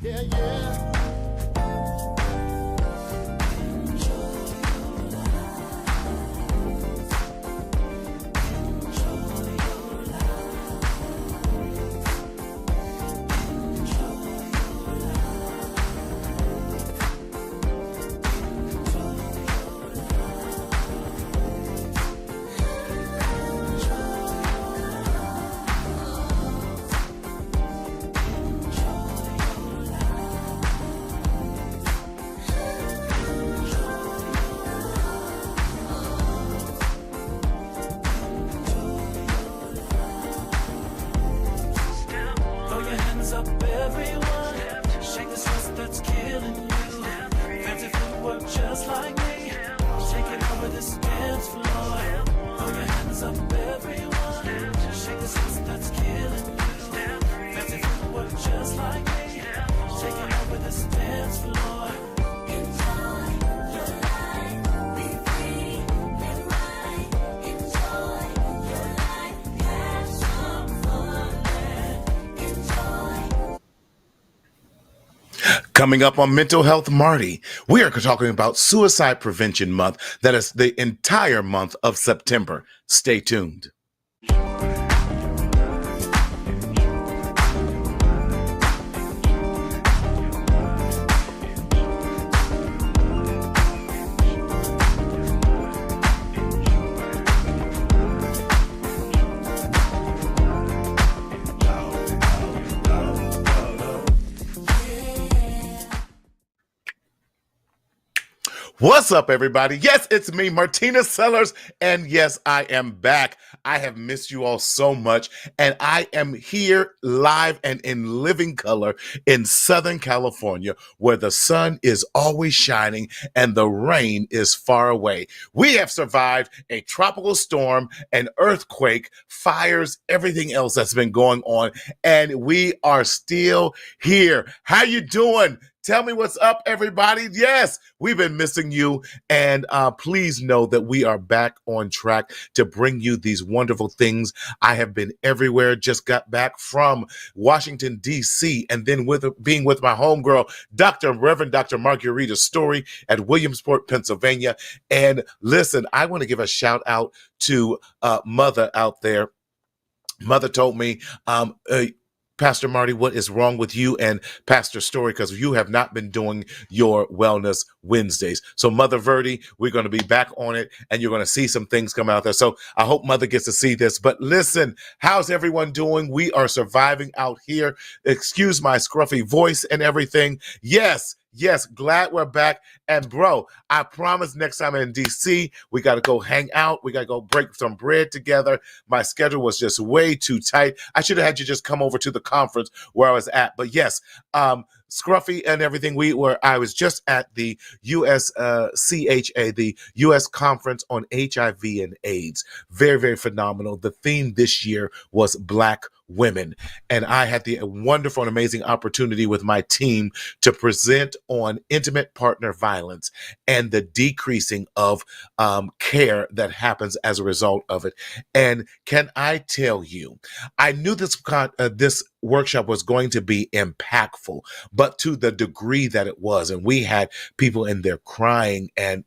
Yeah, yeah. Throw your hands up, everyone. Shake the stress that's killing you. Fancy footwork just like me. Shake it over this dance floor. Throw your hands up, everyone. Shake the stress that's killing you. Fancy footwork just like me. Shake it over this dance floor. Enjoy your life, be free, live right. Enjoy your life, have some fun, enjoy. Coming up on Mental Health Marty, we are talking about Suicide Prevention Month. That is the entire month of September. Stay tuned. What's up, everybody? Yes, it's me, Martina Sellers, and yes, I am back. I have missed you all so much, and I am here live and in living color in Southern California, where the sun is always shining and the rain is far away. We have survived a tropical storm, an earthquake, fires, everything else that's been going on, and we are still here. How you doing? Tell me what's up, everybody. Yes, we've been missing you. And please know that we are back on track to bring you these wonderful things. I have been everywhere, just got back from Washington, D.C., and then being with my homegirl, Reverend Dr. Margarita Story at Williamsport, Pennsylvania. And listen, I want to give a shout out to Mother out there. Mother told me, Pastor Marty, what is wrong with you and Pastor Story? Because you have not been doing your Wellness Wednesdays. So Mother Verdi, we're going to be back on it, and you're going to see some things come out there. So I hope Mother gets to see this. But listen, how's everyone doing? We are surviving out here. Excuse my scruffy voice and everything. Yes, glad we're back. And bro, I promise next time in DC, we got to go hang out. We got to go break some bread together. My schedule was just way too tight. I should have had you just come over to the conference where I was at. But yes, Scruffy and everything. I was just at the USCHA, the U.S. Conference on HIV and AIDS. Very, very phenomenal. The theme this year was Black women. And I had the wonderful and amazing opportunity with my team to present on intimate partner violence and the decreasing of care that happens as a result of it. And can I tell you, I knew this workshop was going to be impactful, but to the degree that it was, and we had people in there crying, and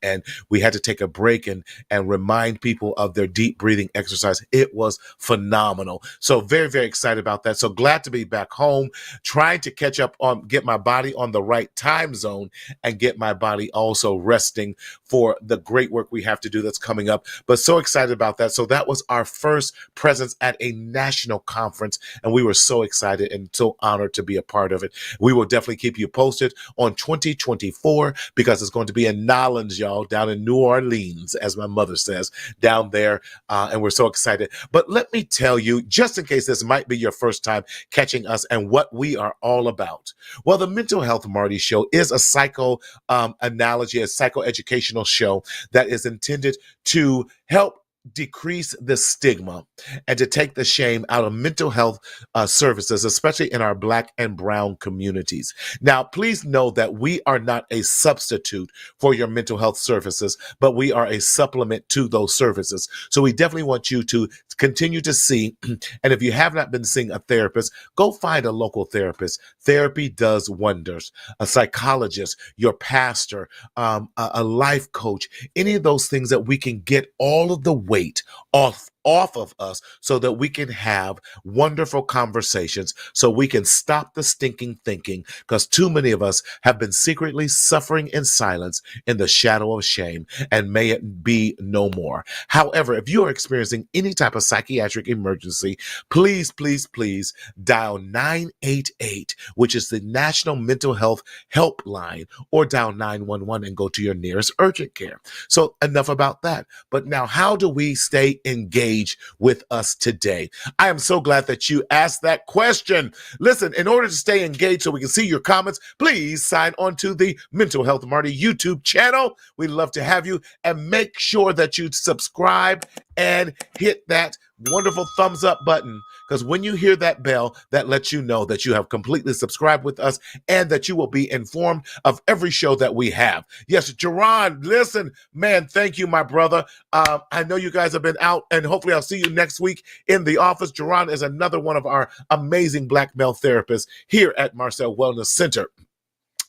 we had to take a break and remind people of their deep breathing exercise. It was phenomenal. So very, very excited about that. So glad to be back home, trying to catch up on, get my body on the right time zone and get my body also resting for the great work we have to do that's coming up. But so excited about that. So that was our first presence at a national conference, and we were so excited and so honored to be a part of it. We will definitely keep you posted on 2024 because it's going to be in Nolens, y'all, down in New Orleans, as my mother says, down there. And we're so excited. But let me tell you, just in case this might be your first time catching us and what we are all about. Well, the Mental Health Marty Show is a psychoeducational show that is intended to help decrease the stigma and to take the shame out of mental health services, especially in our Black and Brown communities. Now, please know that we are not a substitute for your mental health services, but we are a supplement to those services. So we definitely want you to continue to see, and if you have not been seeing a therapist, go find a local therapist. Therapy does wonders. A psychologist, your pastor, a life coach, any of those things that we can get all of the weight off of us so that we can have wonderful conversations, so we can stop the stinking thinking, because too many of us have been secretly suffering in silence in the shadow of shame, and may it be no more. However, if you are experiencing any type of psychiatric emergency, please, please, please dial 988, which is the National Mental Health Helpline, or dial 911 and go to your nearest urgent care. So enough about that. But now, how do we stay engaged with us today? I am so glad that you asked that question. Listen, in order to stay engaged so we can see your comments, please sign on to the Mental Health Marty YouTube channel. We'd love to have you, and make sure that you subscribe and hit that wonderful thumbs up button, because when you hear that bell, that lets you know that you have completely subscribed with us and that you will be informed of every show that we have. Yes, Jerron, listen, man, thank you, my brother. I know you guys have been out, and hopefully I'll see you next week in the office. Jerron is another one of our amazing Black male therapists here at Marcel Wellness Center.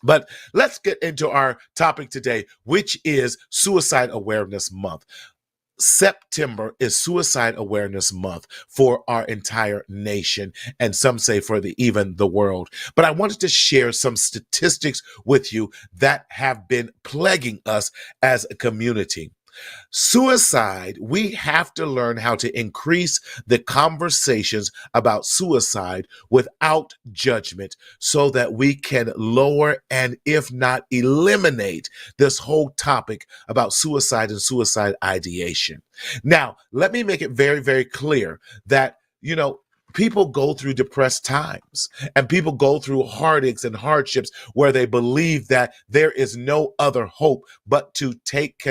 But let's get into our topic today, which is Suicide Awareness Month. September is Suicide Awareness Month for our entire nation, and some say for even the world. But I wanted to share some statistics with you that have been plaguing us as a community. Suicide, we have to learn how to increase the conversations about suicide without judgment, so that we can lower and, if not eliminate, this whole topic about suicide and suicide ideation. Now, let me make it very, very clear that, people go through depressed times, and people go through heartaches and hardships where they believe that there is no other hope but to take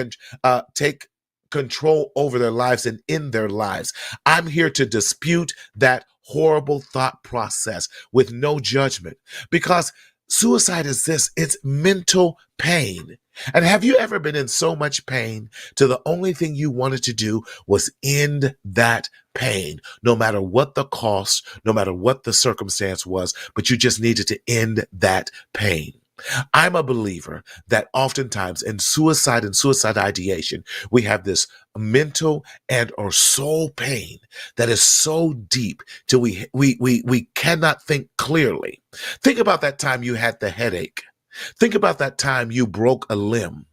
control over their lives and in their lives. I'm here to dispute that horrible thought process with no judgment, because suicide is this: it's mental pain. And have you ever been in so much pain to the only thing you wanted to do was end that pain, no matter what the cost, no matter what the circumstance was, but you just needed to end that pain? I'm a believer that oftentimes in suicide and suicide ideation, we have this mental and or soul pain that is so deep till we cannot think clearly. Think about that time you had the headache. Think about that time you broke a limb.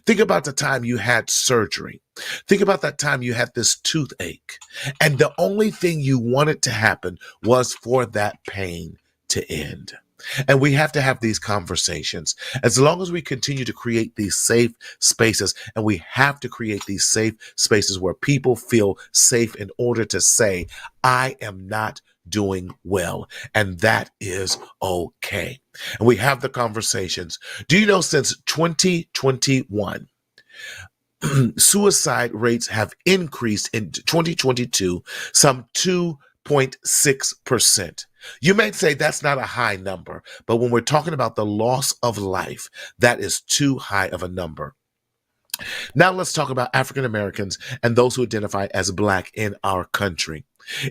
Think about the time you had surgery. Think about that time you had this toothache. And the only thing you wanted to happen was for that pain to end. And we have to have these conversations. As long as we continue to create these safe spaces, and we have to create these safe spaces where people feel safe in order to say, I am not doing well, and that is okay. And we have the conversations. Do you know, since 2021, suicide rates have increased in 2022 some 2.6%. You may say that's not a high number, but when we're talking about the loss of life, that is too high of a number. Now let's talk about African Americans and those who identify as Black in our country.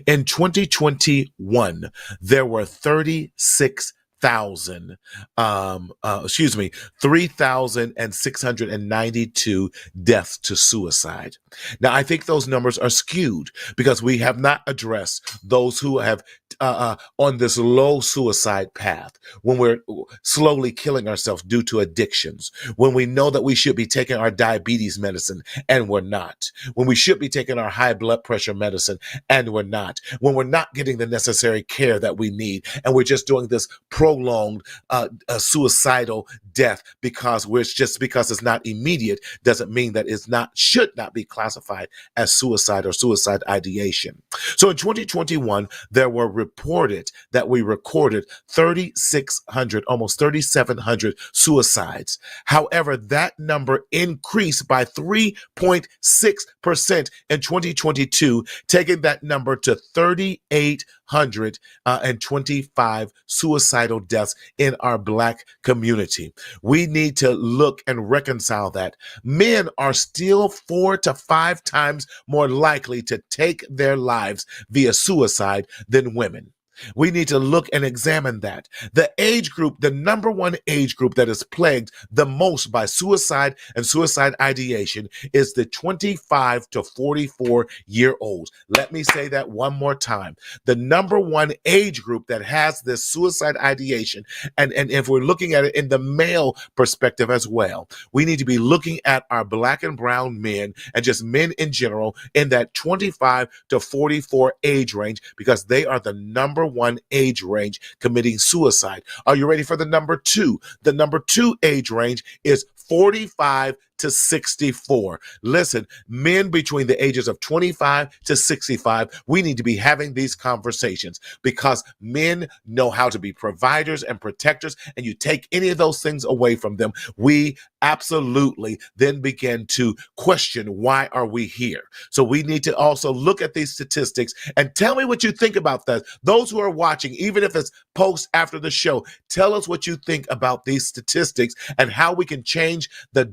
In 2021, there were 3,692 deaths to suicide. Now, I think those numbers are skewed because we have not addressed those who have on this low suicide path, when we're slowly killing ourselves due to addictions, when we know that we should be taking our diabetes medicine and we're not, when we should be taking our high blood pressure medicine and we're not, when we're not getting the necessary care that we need, and we're just doing this prolonged suicidal death because it's not immediate doesn't mean that should not be classified as suicide or suicide ideation. So in 2021, there were reported that we recorded 3,600, almost 3,700 suicides. However, that number increased by 3.6% in 2022, taking that number to 3,825 suicidal deaths in our Black community. We need to look and reconcile that. Men are still 4 to 5 times more likely to take their lives via suicide than women. We need to look and examine that. The age group, the number one age group that is plagued the most by suicide and suicide ideation is the 25 to 44 year olds. Let me say that one more time. The number one age group that has this suicide ideation, and if we're looking at it in the male perspective as well, we need to be looking at our Black and brown men and just men in general in that 25 to 44 age range, because they are the number one age range committing suicide. Are you ready for the number two? The number two age range is 45 to 64. Listen, men between the ages of 25 to 65, we need to be having these conversations, because men know how to be providers and protectors, and you take any of those things away from them, we absolutely then begin to question, why are we here? So we need to also look at these statistics and tell me what you think about that. Those who are watching, even if it's post after the show, tell us what you think about these statistics and how we can change the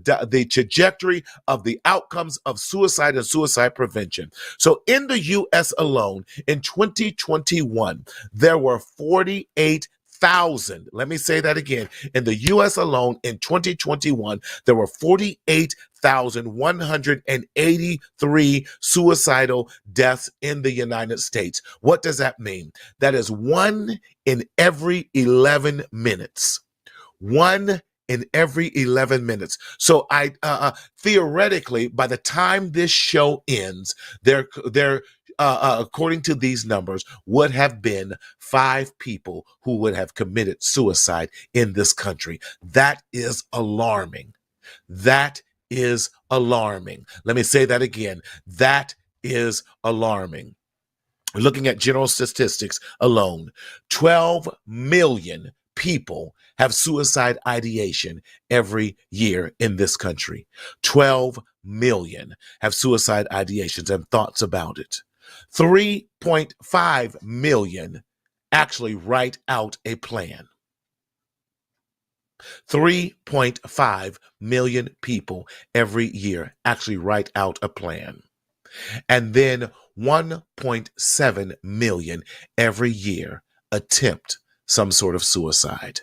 trajectory of the outcomes of suicide and suicide prevention. So in the U.S. alone, in 2021, there were 48,000. Let me say that again. In the U.S. alone, in 2021, there were 48,183 suicidal deaths in the United States. What does that mean? That is 1 in every 11 minutes. 1 in every 11 minutes. So I theoretically, by the time this show ends, there according to these numbers, would have been 5 people who would have committed suicide in this country. That is alarming. That is alarming. Let me say that again. That is alarming. Looking at general statistics alone, 12 million people have suicide ideation every year in this country. 12 million have suicide ideations and thoughts about it. 3.5 million actually write out a plan. 3.5 million people every year actually write out a plan. And then 1.7 million every year attempt some sort of suicide.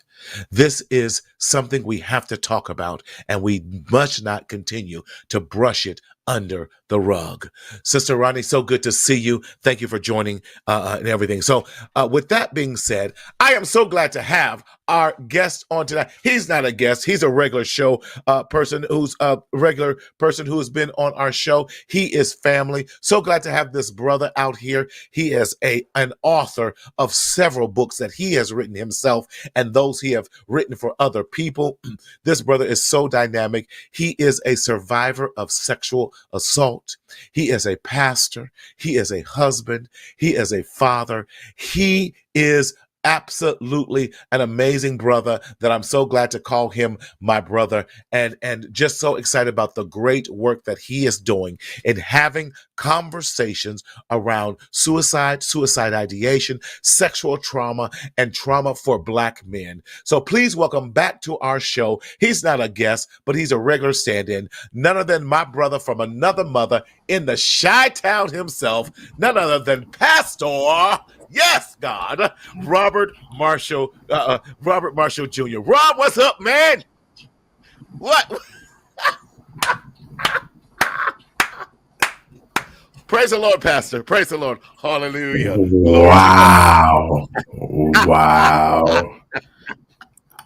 This is something we have to talk about, and we must not continue to brush it under the rug. Sister Ronnie, so good to see you. Thank you for joining and everything. So with that being said, I am so glad to have our guest on tonight. He's not a guest. He's a regular show person who's a regular person who has been on our show. He is family. So glad to have this brother out here. He is an author of several books that he has written himself and those he have written for other people. This brother is so dynamic. He is a survivor of sexual assault. He is a pastor. He is a husband. He is a father. He is absolutely an amazing brother that I'm so glad to call him my brother, and just so excited about the great work that he is doing in having conversations around suicide ideation, sexual trauma, and trauma for Black men. So please welcome back to our show. He's not a guest, but he's a regular stand-in. None other than my brother from another mother in the Chi-Town himself, none other than Pastor, yes, God, Robert Marshall Jr. Rob, what's up, man? What? Praise the Lord, Pastor. Praise the Lord. Hallelujah. Wow. Wow.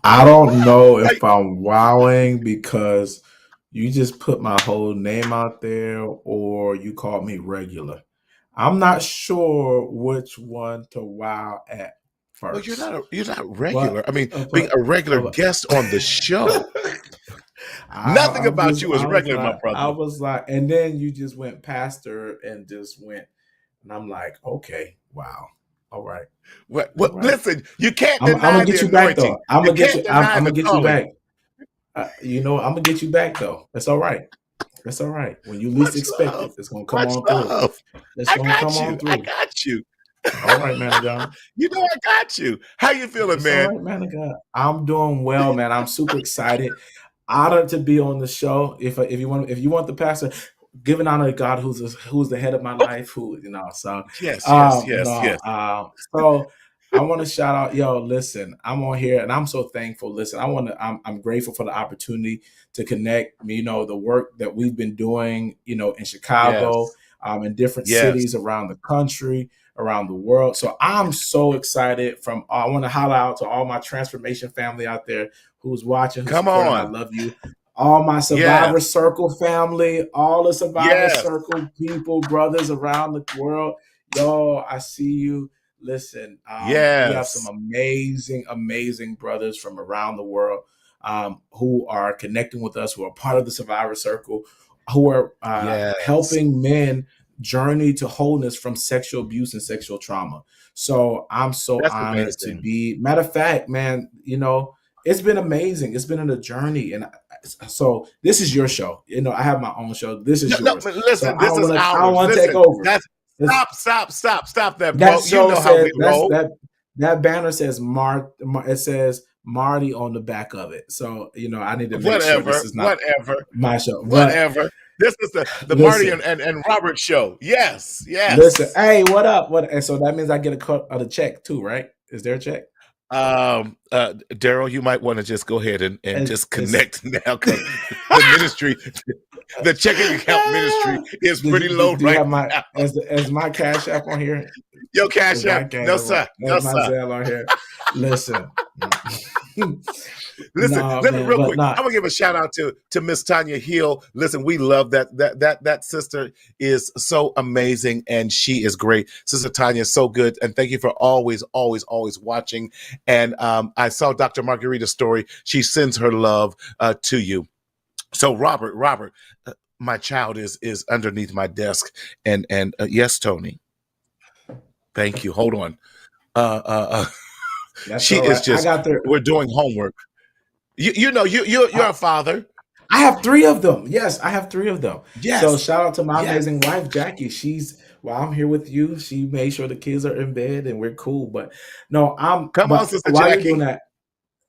I don't know if I'm wowing because you just put my whole name out there or you called me regular. I'm not sure which one to wow at Well, first. you're not regular. But- I mean, but- being a regular but- guest on the show. Nothing about you is regular, my brother. I was like, and then you just went pastor and just went, and I'm like, okay, wow. All right. All Well, right. listen, you can't I'm deny gonna the get you back anointing. though. I'm You gonna get can't you. I'm deny gonna the get you calling. back. You know, I'm gonna get you back though. That's all right. That's all right. When you least Much expect love. it, it's gonna come Much on through. love. It's I gonna come got on you. I through. got you. All right, man of God. You know I got you. How you feeling, It's all man? right, man of God. I'm doing well, man. I'm super excited. Honored to be on the show. If you want the pastor, giving honor to God, who's the head of my Oh, life, who you know. So, yes, yes, yes, no, yes. so I want to shout out, yo. Listen, I'm on here, and I'm so thankful. Listen, I'm grateful for the opportunity to connect. You know, the work that we've been doing, you know, in Chicago, Yes, in different yes. cities around the country, around the world. So I'm so excited. I want to holler out to all my transformation family out there who's watching, who's Come supporting. I on. love you. All my Survivor Yes, Circle family, all the Survivor yes. Circle people, brothers around the world. Yo, I see you. Listen, we have some Yes. amazing, amazing brothers from around the world who are connecting with us, who are part of the Survivor Circle, who are Yes. helping men journey to wholeness from sexual abuse and sexual trauma. So I'm so That's honored to amazing. be. Matter of fact, man, you know, it's been amazing. It's been a journey, and so this is your show. You know, I have my own show. This No, is no, yours. but So listen, I this don't is want to. I don't ours. want to take Listen, over. that's It's, stop that, that bro. You show know how says we roll. that banner says it says Marty on the back of it. So you know, I need to make sure this Whatever, is not whatever, my show. But whatever. This is the Marty listen, and Robert show. Yes, listen. yes. Hey, what up? What? And so that means I get a cut of the check too, right? Is there a check? Daryl, you might want to just go ahead and just It's connect now because the ministry, the checking account ministry is pretty low do you right have my now. as my cash app on here? Yo, Is Cash my App. cash No, app on? sir. No, As my sir. Zelle on here? Listen, Listen, no let me man, real but quick. not. I'm gonna give a shout out to Miss Tanya Hill. Listen, we love that sister is so amazing and she is great. Sister Tanya is so good, and thank you for always watching. And I saw Dr. Margarita's story. She sends her love to you. So Robert, my child is underneath my desk, and yes, Tony, thank you. Hold on. Uh, That's she all is right. I just. got there. We're doing homework. You know you're I, a father. I have three of them. Yes, I have three of them. So Yes, shout out to my yes. amazing wife, Jackie. She's while I'm here with you, she made sure the kids are in bed and we're cool. But no, Come on, but Sister while you're doing Jackie. that,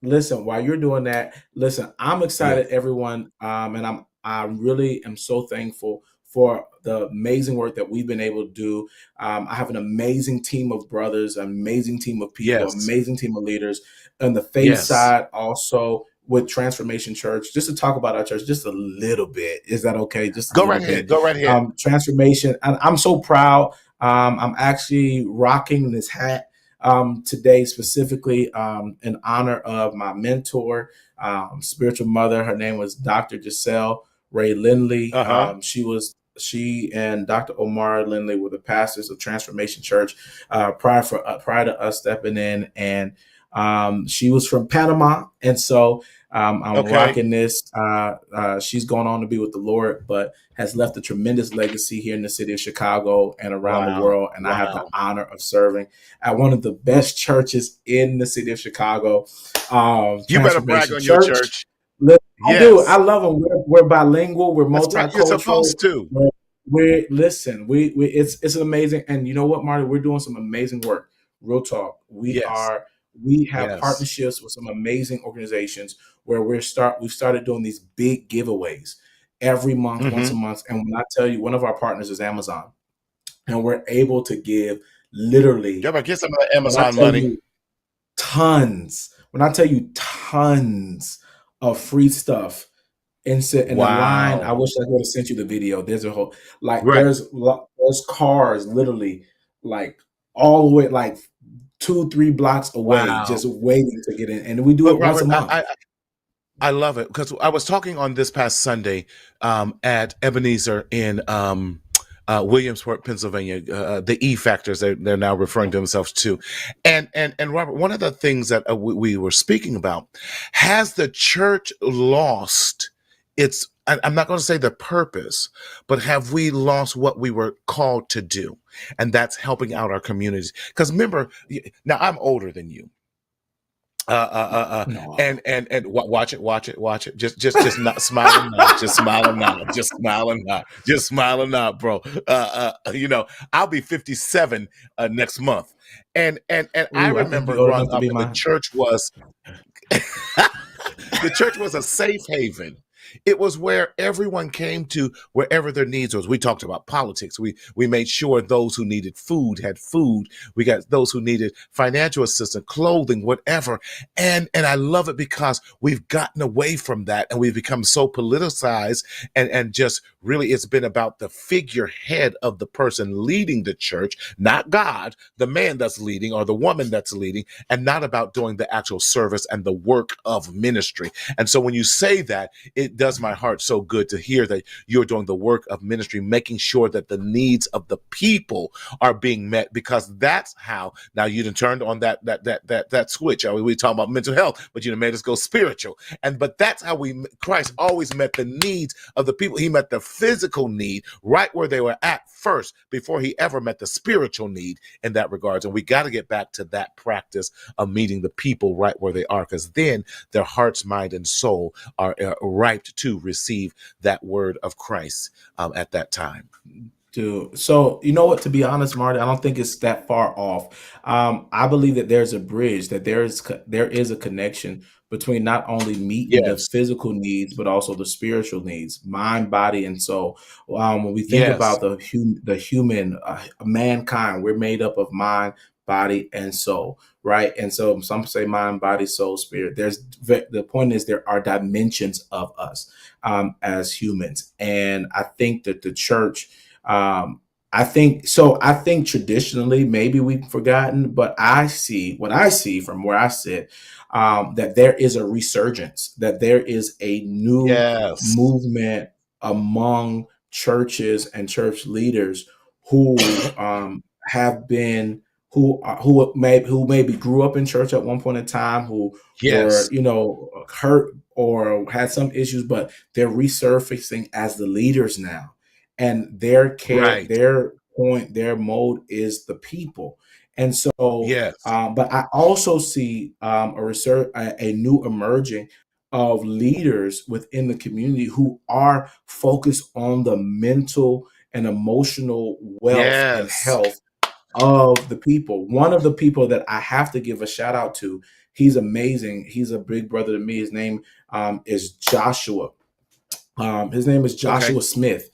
listen, while you're doing that, listen, I'm excited, Yes, everyone. And I really am so thankful for the amazing work that we've been able to do. I have an amazing team of brothers, an amazing team of people, yes, amazing team of leaders on the faith yes. side, also with Transformation Church. Just to talk about our church just a little bit. Is that okay? Just a Go little right ahead. bit. Go right ahead. Transformation. And I'm so proud. I'm actually rocking this hat today specifically in honor of my mentor, spiritual mother. Her name was Dr. Giselle Ray Lindley. Uh-huh. She and Dr. Omar Lindley were the pastors of Transformation Church prior to us stepping in, and she was from Panama, and so I'm Okay. rocking this. She's gone on to be with the Lord, but has left a tremendous legacy here in the city of Chicago and around the Wow. world. And I have the Wow. honor of serving at one of the best churches in the city of Chicago, You better brag Transformation on your Church. church. Look, I do. I Yes. love them. We're bilingual. We're That's right. You're multicultural. supposed to. We're listen. We it's an amazing. And you know what, Marty? We're doing some amazing work. Real talk. Yes. We have Yes. partnerships with some amazing organizations where we've started doing these big giveaways every month, once a Mm-hmm. month. And when I tell you, one of our partners is Amazon, and we're able to give literally You better get some of that when I Amazon tell money. you tons, when I tell you tons of free stuff in the line. I Wow. wish I would have sent you the video. There's a whole like Right. there's cars literally like all the way like 2-3 blocks away, Wow. just waiting to get in, and we do But it once a Robert, month. I love it because I was talking on this past Sunday at Ebenezer in Williamsport, Pennsylvania. The E factors they're now referring to themselves to, and Robert, one of the things that we were speaking about, has the church lost its I'm not going to say the purpose, but have we lost what we were called to do? And that's helping out our communities. Because remember, now I'm older than you. No. Watch it. Just not smile and nod. Just smile and nod. Just smile and nod. Just smile and nod, bro. I'll be 57 next month, and I Ooh, I think remember you're old growing enough to up, be and the my. church was the church was a safe haven. It was where everyone came to wherever their needs was. We talked about politics. We made sure those who needed food had food. We got those who needed financial assistance, clothing, whatever. And I love it because we've gotten away from that and we've become so politicized and just really it's been about the figurehead of the person leading the church, not God, the man that's leading or the woman that's leading, and not about doing the actual service and the work of ministry. And so when you say that, it does my heart so good to hear that you're doing the work of ministry, making sure that the needs of the people are being met, because that's how now you done turned on that switch. We talk about mental health, but you done made us go spiritual. But that's how Christ always met the needs of the people. He met the physical need right where they were at first before he ever met the spiritual need in that regards. And we got to get back to that practice of meeting the people right where they are, because then their hearts, mind, and soul are ripe to receive that word of Christ at that time. Dude, so you know what? To be honest, Marty, I don't think it's that far off. I believe that there's a bridge, that there is a connection between not only meeting the Yes, physical needs, but also the spiritual needs, mind, body, and soul. When we think yes, about the human mankind, we're made up of mind, body, and soul, right? And so some say mind, body, soul, spirit. The point is there are dimensions of us as humans, and I think that the church I think so. I think traditionally, maybe we've forgotten, but I see what I see from where I sit, that there is a resurgence, that there is a new yes. movement among churches and church leaders who have been who maybe grew up in church at one point in time, who were Yes, hurt or had some issues, but they're resurfacing as the leaders now, and right. their mode is the people. And so Yes, but I also see a new emerging of leaders within the community who are focused on the mental and emotional wealth and yes. health of the people. One of the people that I have to give a shout out to, he's amazing, he's a big brother to me. His name is Joshua. His name is Okay. Joshua Smith.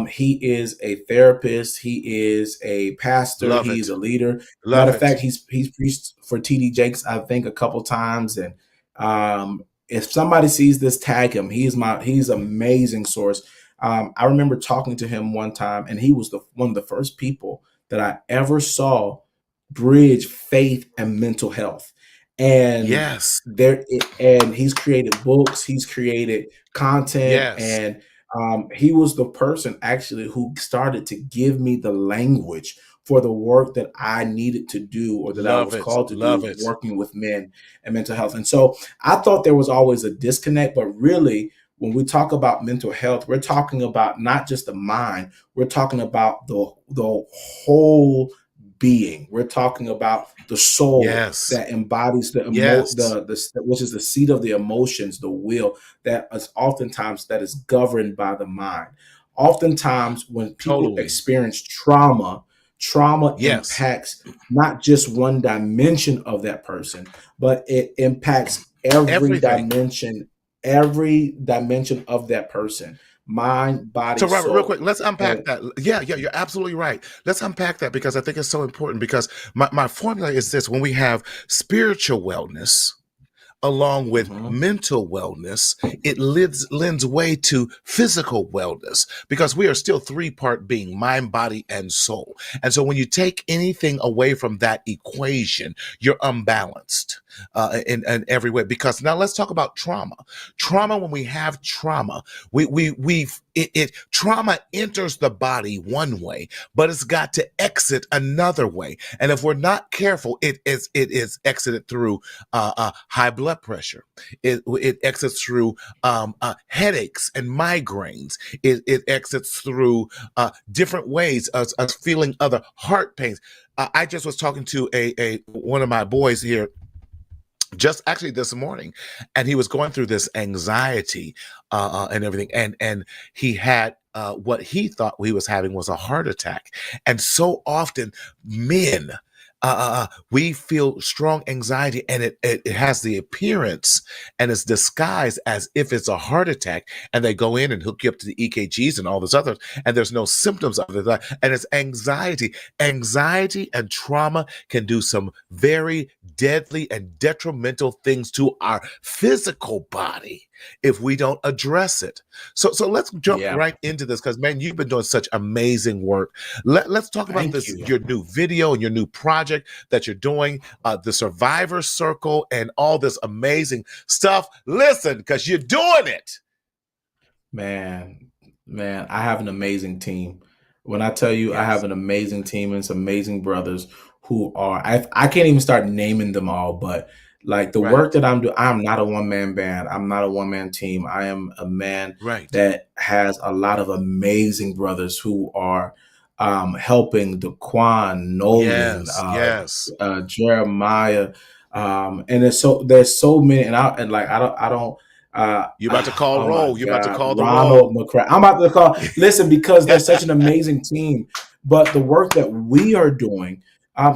He is a therapist. He is a pastor. Love He's it. a leader. Matter Love of it. fact, he's preached for TD Jakes, I think, a couple times. And if somebody sees this, tag him. He's amazing source. I remember talking to him one time, and he was one of the first people that I ever saw bridge faith and mental health. And Yes, and he's created books, he's created content, yes. and he was the person actually who started to give me the language for the work that I needed to do, or that I Love was it. called to Love do, it. working with men and mental health. And so I thought there was always a disconnect, but really, when we talk about mental health, we're talking about not just the mind, we're talking about the whole being. We're talking about the soul Yes, that embodies yes. which is the seat of the emotions, the will, that is oftentimes that is governed by the mind. Oftentimes when people Totally. experience trauma Yes. impacts not just one dimension of that person, but it impacts Everything. every dimension of that person: mind, body, So, Robert, real soul. quick, let's unpack And that. Yeah, yeah, you're absolutely right. Let's unpack that because I think it's so important. Because my formula is this: when we have spiritual wellness, along with mhm. mental wellness, it lends way to physical wellness because we are still three-part being: mind, body, and soul. And so when you take anything away from that equation, you're unbalanced in every way. Because now let's talk about trauma. Trauma, when we have trauma, we it trauma enters the body one way, but it's got to exit another way. And if we're not careful, it is exited through high blood pressure. It exits through headaches and migraines. It exits through different ways of feeling other heart pains. I just was talking to a one of my boys here just actually this morning, and he was going through this anxiety and everything, and he had what he thought he was having was a heart attack. And so often men, we feel strong anxiety, and it has the appearance and it's disguised as if it's a heart attack, and they go in and hook you up to the EKGs and all this other, and there's no symptoms of it, and it's anxiety and trauma can do some very deadly and detrimental things to our physical body if we don't address it. So let's jump Yeah. right into this, because man, you've been doing such amazing work. Let's talk about Thank this, you. your new video and your new project that you're doing, the Survivor Circle and all this amazing stuff. Listen, because you're doing it. Man, I have an amazing team. When I tell you I have Yes. an amazing team and some amazing brothers who are, I can't even start naming them all, but like the Right. work that I'm doing, I'm not a one-man band. I'm not a one-man team. I am a man Right. that has a lot of amazing brothers who are helping Daquan, Nolan, Yes. Jeremiah, and there's so many, and I don't. You about to call Oh my roll. You about to God, call the Ronald roll. McCracken. I'm about to call. Listen, because they're such an amazing team, but the work that we are doing.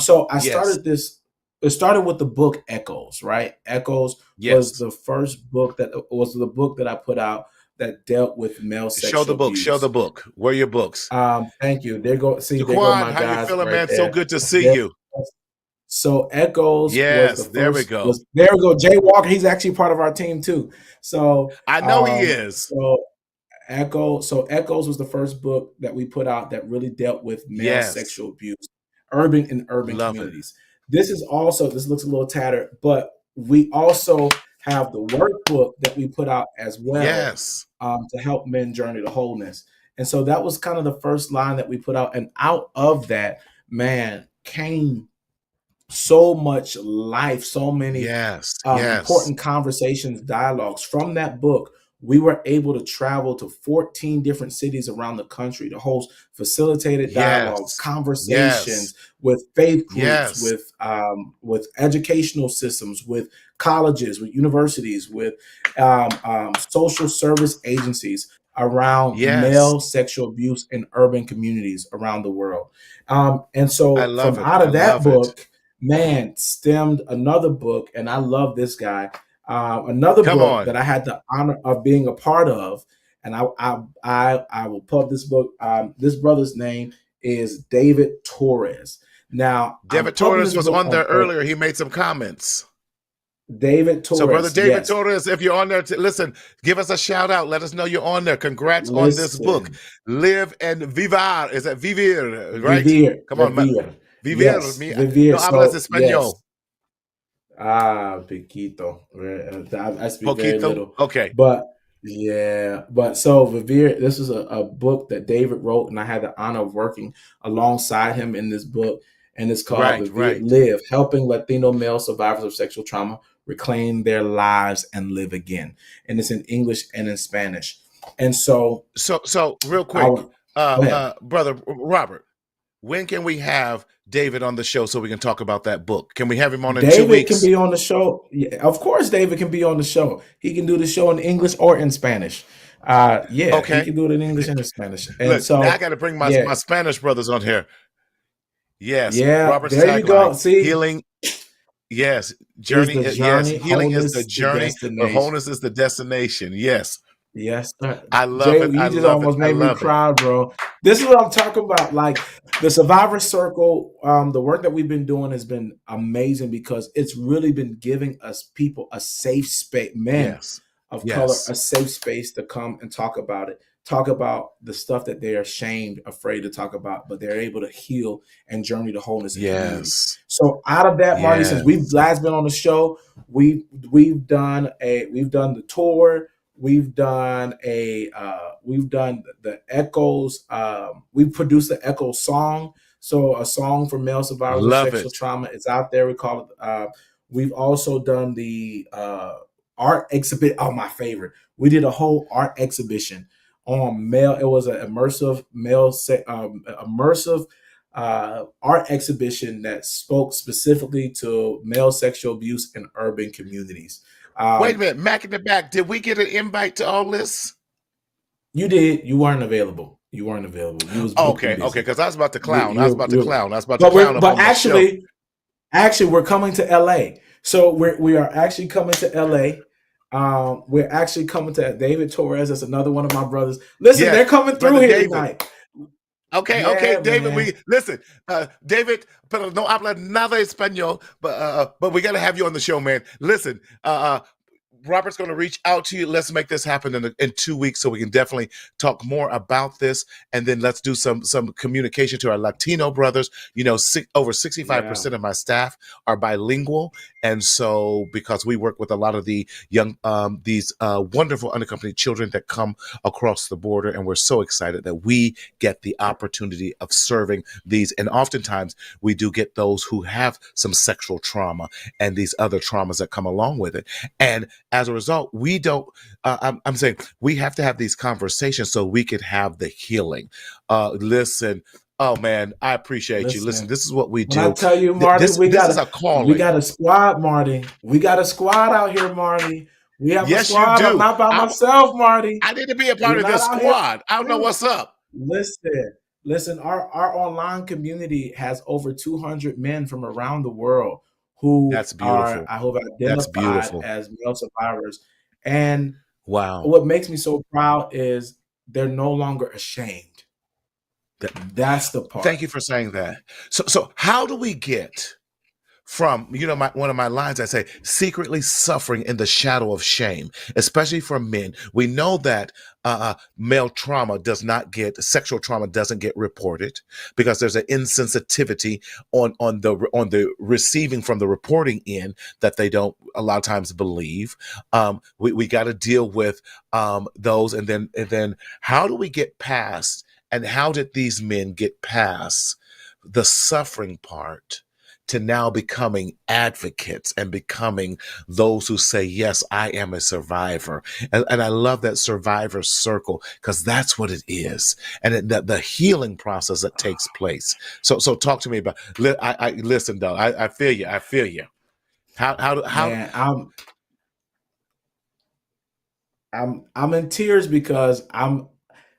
So I Yes. started this. It started with the book Echoes, right? Echoes was Yes. the first book that was the book that I put out that dealt with male sexual Show the book. Show the abuse. book. Where are your books? Thank you. There go. See, there go Daquan, my how you guys feeling, right man? So there. good to see There- you. So Echoes was Yes, the there we first. go. There we go. Jay Walker. He's actually part of our team too. So I know he is. So Echoes was the first book that we put out that really dealt with male Yes. sexual abuse, urban Love it. communities. This looks a little tattered, but we also have the workbook that we put out as well Yes. to help men journey to wholeness. And so that was kind of the first line that we put out. And out of that, man, came so much life, so many Yes. important conversations, dialogues. From that book, we were able to travel to 14 different cities around the country to host facilitated dialogues, Yes. conversations Yes. with faith groups, Yes. with educational systems, with colleges, with universities, with social service agencies around Yes. male sexual abuse in urban communities around the world. And so I love from it. out I of that love it. book, man, stemmed another book, and I love this guy. Another Come book on. that I had the honor of being a part of, and I will put this book. This brother's name is David Torres. Now, I'm David pubbing Torres this was book on there Earth. earlier. He made some comments. David Torres. So, Brother David yes. Torres, if you're on there, listen, give us a shout out. Let us know you're on there. Congrats on this book. Listen. Live and Vivar. Is that Vivir, right? Vivir. Come on, man. Vivir. Vivir. Yes, Mi- Vivir. No hablas So, español. Poquito. I speak very Poquito. little. Okay. But so Vivir, this is a book that David wrote, and I had the honor of working alongside him in this book. And it's called Right, Vivir right. Live, Helping Latino Male Survivors of Sexual Trauma Reclaim Their Lives and Live Again. And it's in English and in Spanish. And so So real I quick, would- go ahead. Brother Robert, when can we have David on the show so we can talk about that book? Can we have him on in 2 David weeks? can be on the show. Yeah, of course, David can be on the show. He can do the show in English or in Spanish. Okay. He can do it in English and in Spanish. And Look, so now I got to bring my yeah. my Spanish brothers on here. Yes, Yeah, Robert's there you go. tagline, See? healing. Yes, journey. the Yes, journey, healing is wholeness the the journey, but destination. wholeness is the destination. Yes, Yes, sir. I love Jay, it. you I just love it. almost I made me love it. cry, bro. This is what I'm talking about. Like the Survivor Circle, the work that we've been doing has been amazing because it's really been giving us people a safe space, men Yes, of color, yes, a safe space to come and talk about it. Talk about the stuff that they're ashamed, afraid to talk about, but they're able to heal and journey to wholeness in community. yes, So out of that, Marty, since we've yes. last been on the show, we've done the tour. we've done the Echoes. We produced the Echo song, so a song for male survivors of Love sexual it. trauma. It's out there. We call it. We've also done the art exhibit. Oh, my favorite. We did a whole art exhibition on male. It was an immersive art exhibition that spoke specifically to male sexual abuse in urban communities. Wait a minute, Mac in the back. Did we get an invite to all this? You did. You weren't available. You weren't available. You was booked and Okay, busy. because I was about to You, clown. I was you, about to you. clown. I was about to But clown up on the show. actually, we're coming to LA. So we are actually coming to LA. We're actually coming to David Torres. That's another one of my brothers. Listen, Yes, they're coming through Brother here David. tonight. Okay, Yeah, David. man. We listen, David. Pero no habla nada español, but we got to have you on the show, man. Listen, Robert's going to reach out to you. Let's make this happen in 2 weeks so we can definitely talk more about this. And then let's do some communication to our Latino brothers. You know, over 65% of my staff are bilingual. And so because we work with a lot of the young, these wonderful unaccompanied children that come across the border, and we're so excited that we get the opportunity of serving these. And oftentimes we do get those who have some sexual trauma and these other traumas that come along with it. And as a result, we don't, I'm saying we have to have these conversations so we could have the healing. Listen, oh man, I appreciate you. Listen, this is what we do. When I tell you, Marty, this is a calling. We got a squad, Marty. We got a squad out here, Marty. We have Yes, a squad. you do. I'm not by myself, Marty. I need to be a part of this squad. I don't know what's up. Listen, our online community has over 200 men from around the world who That's beautiful. I hope identified as male survivors. And wow, what makes me so proud is they're no longer ashamed. That's the part. Thank you for saying that. So how do we get from, you know, one of my lines, I say, secretly suffering in the shadow of shame, especially for men. We know that male trauma sexual trauma doesn't get reported because there's an insensitivity on the receiving from the reporting end that they don't a lot of times believe. We got to deal with those, and then how do we get past, and how did these men get past the suffering part to now becoming advocates and becoming those who say, yes, I am a survivor. And I love that survivor circle, because that's what it is. And the healing process that takes place. So talk to me about, I listen, though. I feel you. I feel you. How Man, I'm in tears because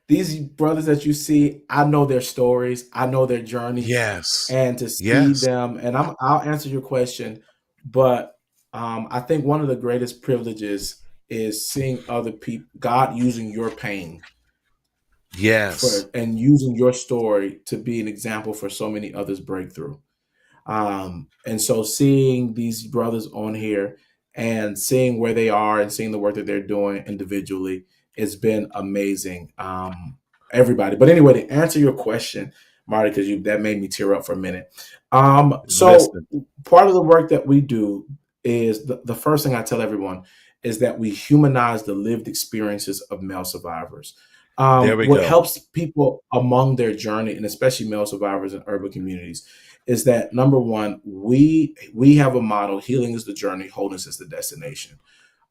these brothers that you see, I know their stories, I know their journeys. Yes. And to see them, and I'll answer your question, but I think one of the greatest privileges is seeing other people, God using your pain. Yes. And using your story to be an example for so many others' breakthrough. And so seeing these brothers on here and seeing where they are and seeing the work that they're doing individually, it's been amazing. Everybody. But anyway, to answer your question, Marty, because that made me tear up for a minute. So part of the work that we do is the first thing I tell everyone is that we humanize the lived experiences of male survivors. What helps people among their journey, and especially male survivors in urban communities, is that number one, we have a motto: healing is the journey, wholeness is the destination.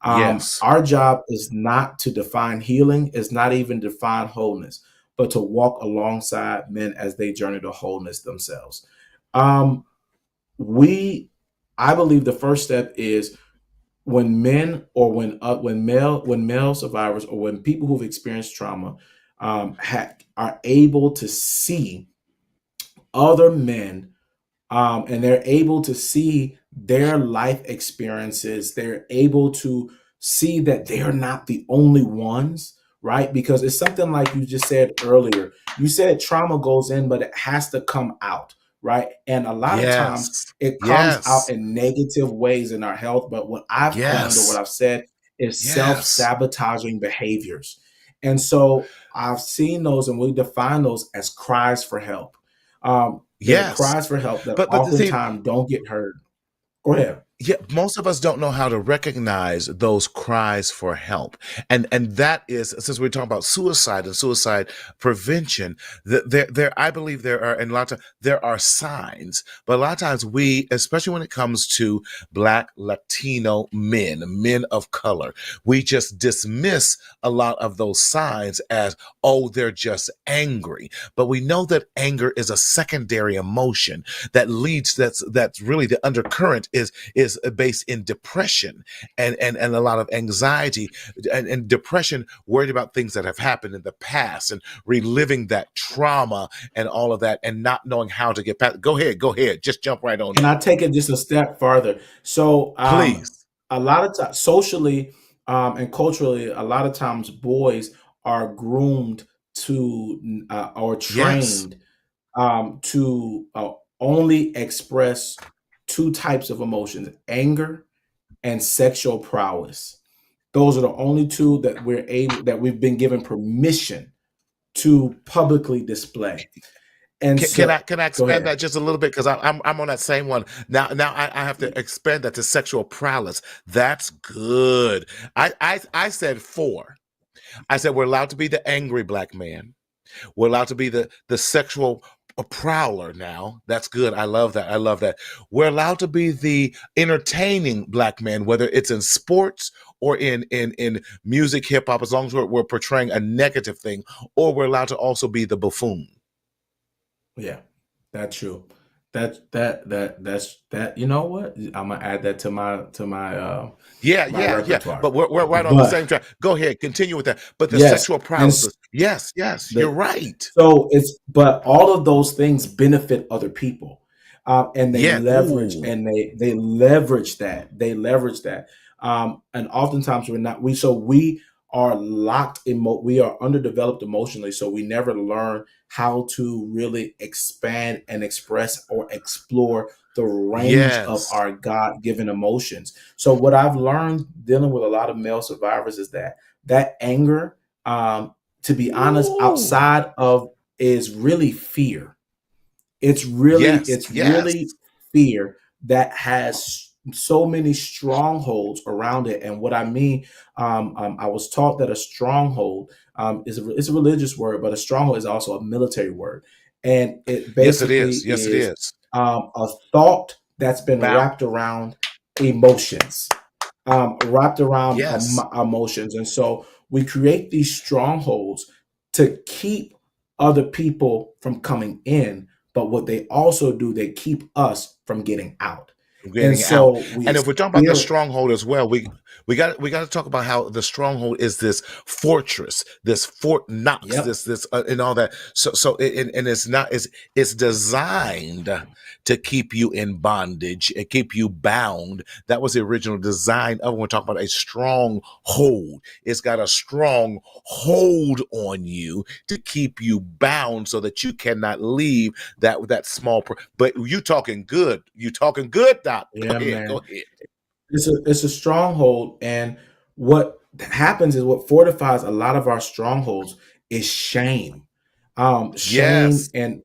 Our job is not to define healing, is not even define wholeness, but to walk alongside men as they journey to wholeness themselves. I believe the first step is when men, or when male survivors, or when people who've experienced trauma are able to see other men, and they're able to see their life experiences, they're able to see that they're not the only ones, right? Because it's something like you just said earlier. You said trauma goes in, but it has to come out, right? And a lot of times it comes out in negative ways in our health. But what I've coined, or what I've said, is self-sabotaging behaviors. And so I've seen those, and we define those as cries for help. Cries for help that oftentimes don't get heard. Go ahead. Yeah, most of us don't know how to recognize those cries for help. And that is, since we're talking about suicide and suicide prevention, there I believe there are, and a lot of there are signs, but a lot of times we, especially when it comes to Black Latino men of color, we just dismiss a lot of those signs as, oh, they're just angry. But we know that anger is a secondary emotion that leads, that's really the undercurrent is based in depression and a lot of anxiety and depression, worried about things that have happened in the past and reliving that trauma and all of that and not knowing how to get past. Go ahead, just jump right on And in, I take it just a step further. So, please. a lot of times, socially and culturally, a lot of times boys are groomed to or Yes. trained to only express two types of emotions: anger and sexual prowess. Those are the only two that we've been given permission to publicly display. And so, Can I go expand ahead. that just a little bit? Because I'm on that same one now. I have to expand that to sexual prowess. That's good. I said four. I said we're allowed to be the angry Black man. We're allowed to be the sexual prowler now. That's good. I love that. I love that. We're allowed to be the entertaining Black man, whether it's in sports or in music, hip hop, as long as we're portraying a negative thing, or we're allowed to also be the buffoon. Yeah, that's true. That. You know what? I'm gonna add that to Yeah, my yeah, yeah. repertoire. But we're right on the But same track. Go ahead, continue with that. But the yes, sexual and prowess, yes, yes, you're the right. so it's but all of those things benefit other people, and they Yeah. leverage Ooh. and they leverage that and oftentimes we are we are underdeveloped emotionally, so we never learn how to really expand and express or explore the range of Yes. our God-given emotions. So what I've learned dealing with a lot of male survivors is that anger, um, to be honest, Ooh. outside of is really fear. Yes. It's Yes. really fear that has so many strongholds around it. And what I mean, I was taught that a stronghold is a religious word, but a stronghold is also a military word, and it Yes, it basically is. Yes, it is is. a thought that's been Bow. wrapped around emotions, Yes. emotions. And so we create these strongholds to keep other people from coming in. But what they also do, they keep us from getting out. And Getting out. so we And if we're talking about the experience, stronghold as well, we got to talk about how the stronghold is this fortress, this Fort Knox, yep, this and all that. And it's not it's designed to keep you in bondage and keep you bound. That was the original design of when we're talking about a strong hold. It's got a strong hold on you to keep you bound so that you cannot leave that small. But you talking good. You talking good, Doc. Go yeah, ahead. man. Go ahead. It's a stronghold, and what happens is what fortifies a lot of our strongholds is shame. Shame, Yes. and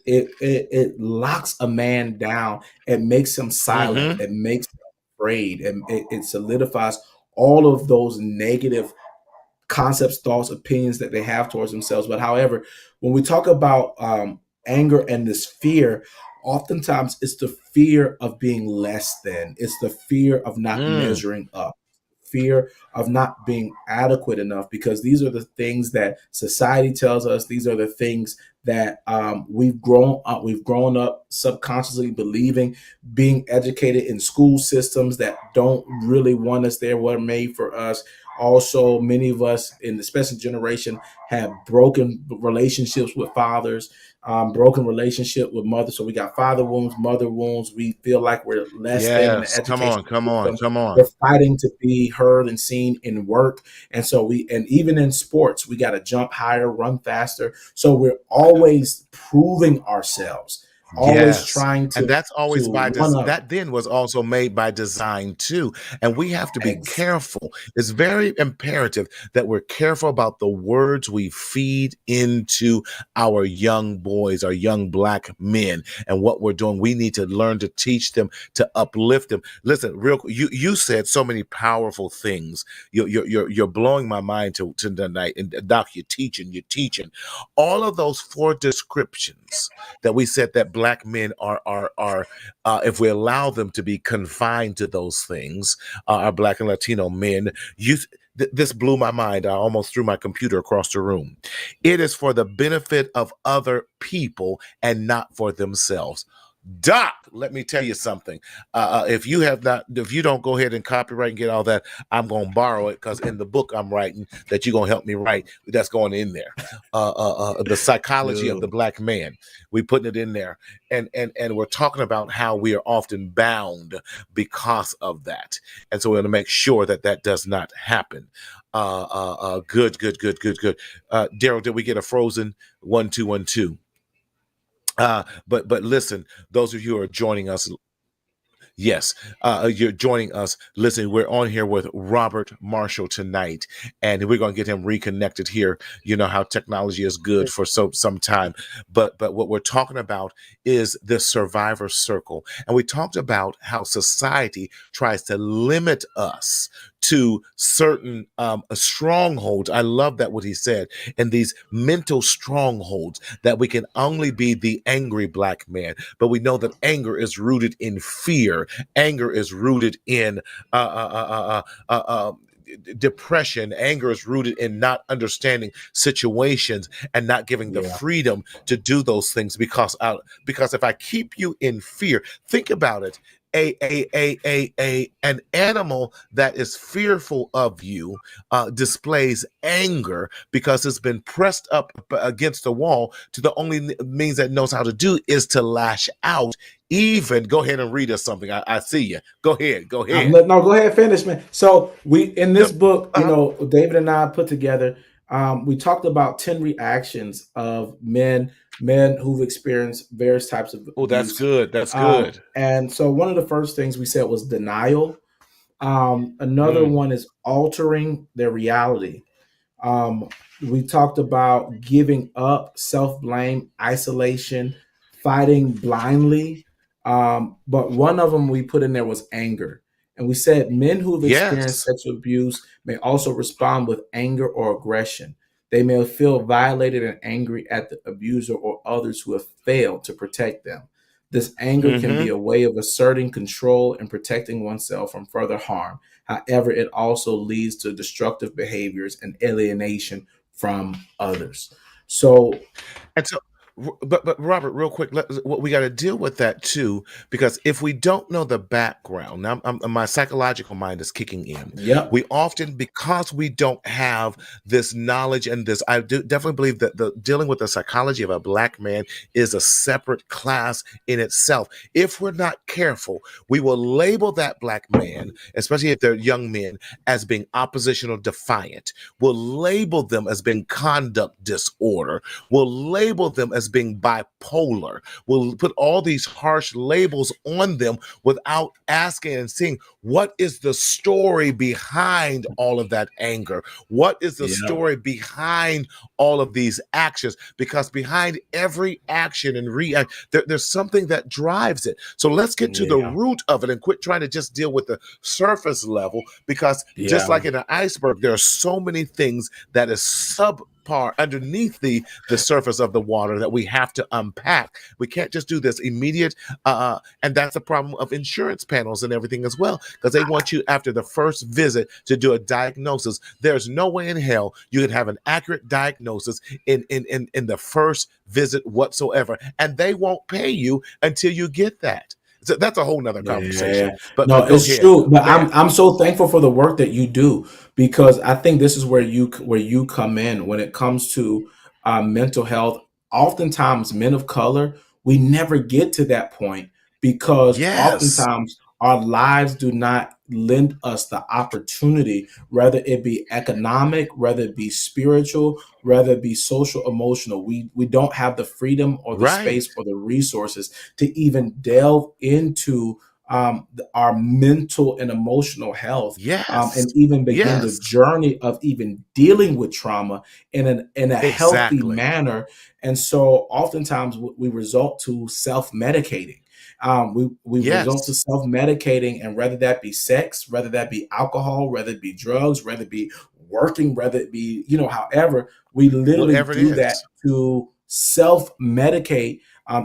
it locks a man down. It makes him silent. Mm-hmm. It makes him afraid, and it solidifies all of those negative concepts, thoughts, opinions that they have towards themselves. But however, when we talk about anger and this fear, oftentimes it's the fear of being less than, it's the fear of not Mm. measuring up, fear of not being adequate enough, because these are the things that society tells us. These are the things that we've grown up subconsciously believing, being educated in school systems that don't really want us there, were made for us. Also, many of us in the special generation have broken relationships with fathers, broken relationship with mothers. So we got father wounds, mother wounds. We feel like we're less than in the Yes. Come education on. Come on. system. Come We're on. fighting to be heard and seen in work. And so and even in sports, we got to jump higher, run faster. So we're always proving ourselves. always Yes. trying And to that's always by one up. that then was also made by design too. And we have to be Ex- careful. It's very imperative that we're careful about the words we feed into our young boys, our young black men, and what we're doing. We need to learn to teach them, to uplift them. Listen, you said so many powerful things. You're blowing my mind to tonight. And Doc, you're teaching. All of those four descriptions that we said that black men are if we allow them to be confined to those things, our black and Latino men, this blew my mind. I almost threw my computer across the room. It is for the benefit of other people and not for themselves. Doc, let me tell you something. If you don't go ahead and copyright and get all that, I'm gonna borrow it because in the book I'm writing that you're gonna help me write, that's going in there. The psychology of the Dude. black man. We putting it in there, and we're talking about how we are often bound because of that, and so we're gonna make sure that that does not happen. Good. Daryl, did we get a frozen 1 2 1 2? But listen, those of you who are joining us, yes, you're joining us. Listen, we're on here with Robert Marshall tonight, and we're going to get him reconnected here. You know how technology is good for some time, but what we're talking about is the survivor circle, and we talked about how society tries to limit us to certain strongholds. I love that what he said, and these mental strongholds that we can only be the angry black man, but we know that anger is rooted in fear. Anger is rooted in depression. Anger is rooted in not understanding situations and not giving the Yeah. freedom to do those things because if I keep you in fear, think about it. An animal that is fearful of you displays anger because it's been pressed up against the wall to the only means that it knows how to do is to lash out. Even go ahead and read us something. I see you. Go ahead. No, go ahead, finish, man. So we in No, this book, uh-huh. David and I put together. We talked about 10 reactions of men who've experienced various types of Oh, that's abuse. good. That's good. And so one of the first things we said was denial. Another Mm, one is altering their reality. We talked about giving up, self blame, isolation, fighting blindly. But one of them we put in there was anger. And we said men who have experienced yes. sexual abuse may also respond with anger or aggression. They may feel violated and angry at the abuser or others who have failed to protect them. This anger can be Hmm. a way of asserting control and protecting oneself from further harm. However, it also leads to destructive behaviors and alienation from others. So, And so, but Robert, real quick, what we got to deal with that too, because if we don't know the background, now my psychological mind is kicking in. yep, We often, because we don't have this knowledge and this, I do definitely believe that the dealing with the psychology of a black man is a separate class in itself. If we're not careful, we will label that black man, especially if they're young men, as being oppositional defiant. We'll label them as being conduct disorder. We'll label them as being bipolar. We'll put all these harsh labels on them without asking and seeing what is the story behind all of that anger? What is the yeah, story behind all of these actions? Because behind every action and react, there's something that drives it. So let's get to the yeah, root of it and quit trying to just deal with the surface level, because just yeah. like in an iceberg, there are so many things that is subpar underneath the surface of the water that we have to unpack. We can't just do this immediate, and that's the problem of insurance panels and everything as well, because they want you after the first visit to do a diagnosis. There's no way in hell you can have an accurate diagnosis in the first visit whatsoever, and they won't pay you until you get that. So that's a whole nother Yeah, conversation. But no, go it's ahead. true. But Man, I'm so thankful for the work that you do, because I think this is where you come in when it comes to mental health. Oftentimes, men of color, we never get to that point because yes. oftentimes our lives do not lend us the opportunity, whether it be economic, whether it be spiritual, whether it be social, emotional. We don't have the freedom or the Right. space or the resources to even delve into our mental and emotional health, Yes. and even begin the Yes. journey of even dealing with trauma in a healthy Exactly. manner. And so oftentimes we result to self-medicating. We result to Yes. self-medicating, and whether that be sex, whether that be alcohol, whether it be drugs, whether it be working, whether it be, however, we literally Whatever it do that is. to self-medicate,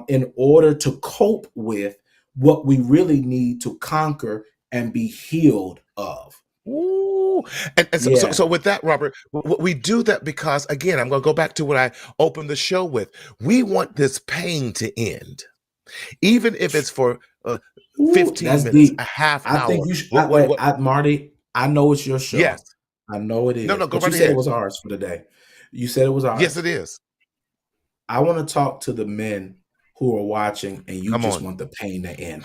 in order to cope with what we really need to conquer and be healed of. Ooh. And so, so, Yeah. so with that, Robert, we do that because, again, I'm going to go back to what I opened the show with. We want this pain to end, even if it's for Ooh, 15 that's minutes, a deep. half I think hour. you should. What, what? Marty, I know it's your Yes. show. I know it No, is, no, go but you right said it ahead. was ours for the day. You said it was Yes, ours. it is. I want to talk to the men who are watching, and you Come just on. want the pain to end.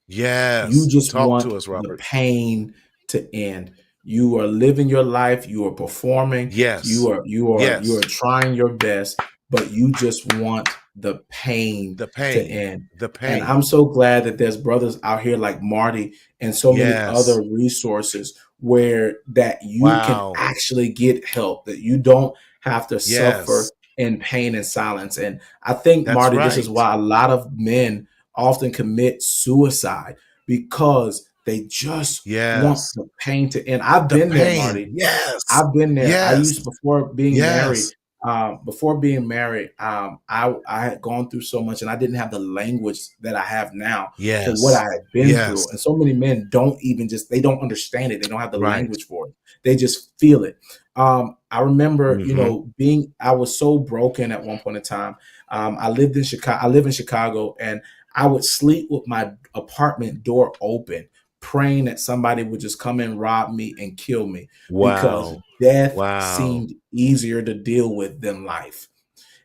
You Yes. just Talk want to us, the Robert. pain to end. You are living your life, you are performing, you Yes. are you are you Yes. are trying your best, but you just want the pain The to pain. end. The And I'm pain. so glad that there's brothers out here like Marty and so many Yes. other resources where that you can Wow. actually get help, that you don't have to Yes. suffer in pain and silence. And I think, That's Marty, this is right. why a lot of men often commit suicide, because they just want Yes. the pain to end. I've The been there, pain. Marty. Yes. I've been there. I Yes. used before being married. Yes. I had gone through so much, and I didn't have the language that I have now for what I Yes. had been Yes. through. And so many men don't even they don't understand it. They don't have the Right. language for it. They just feel it. I remember, Hmm. I was so broken at one point in time. I lived in Chicago. I live in Chicago, and I would sleep with my apartment door open, praying that somebody would just come and rob me and kill me, because Wow. death Wow. seemed easier to deal with than life.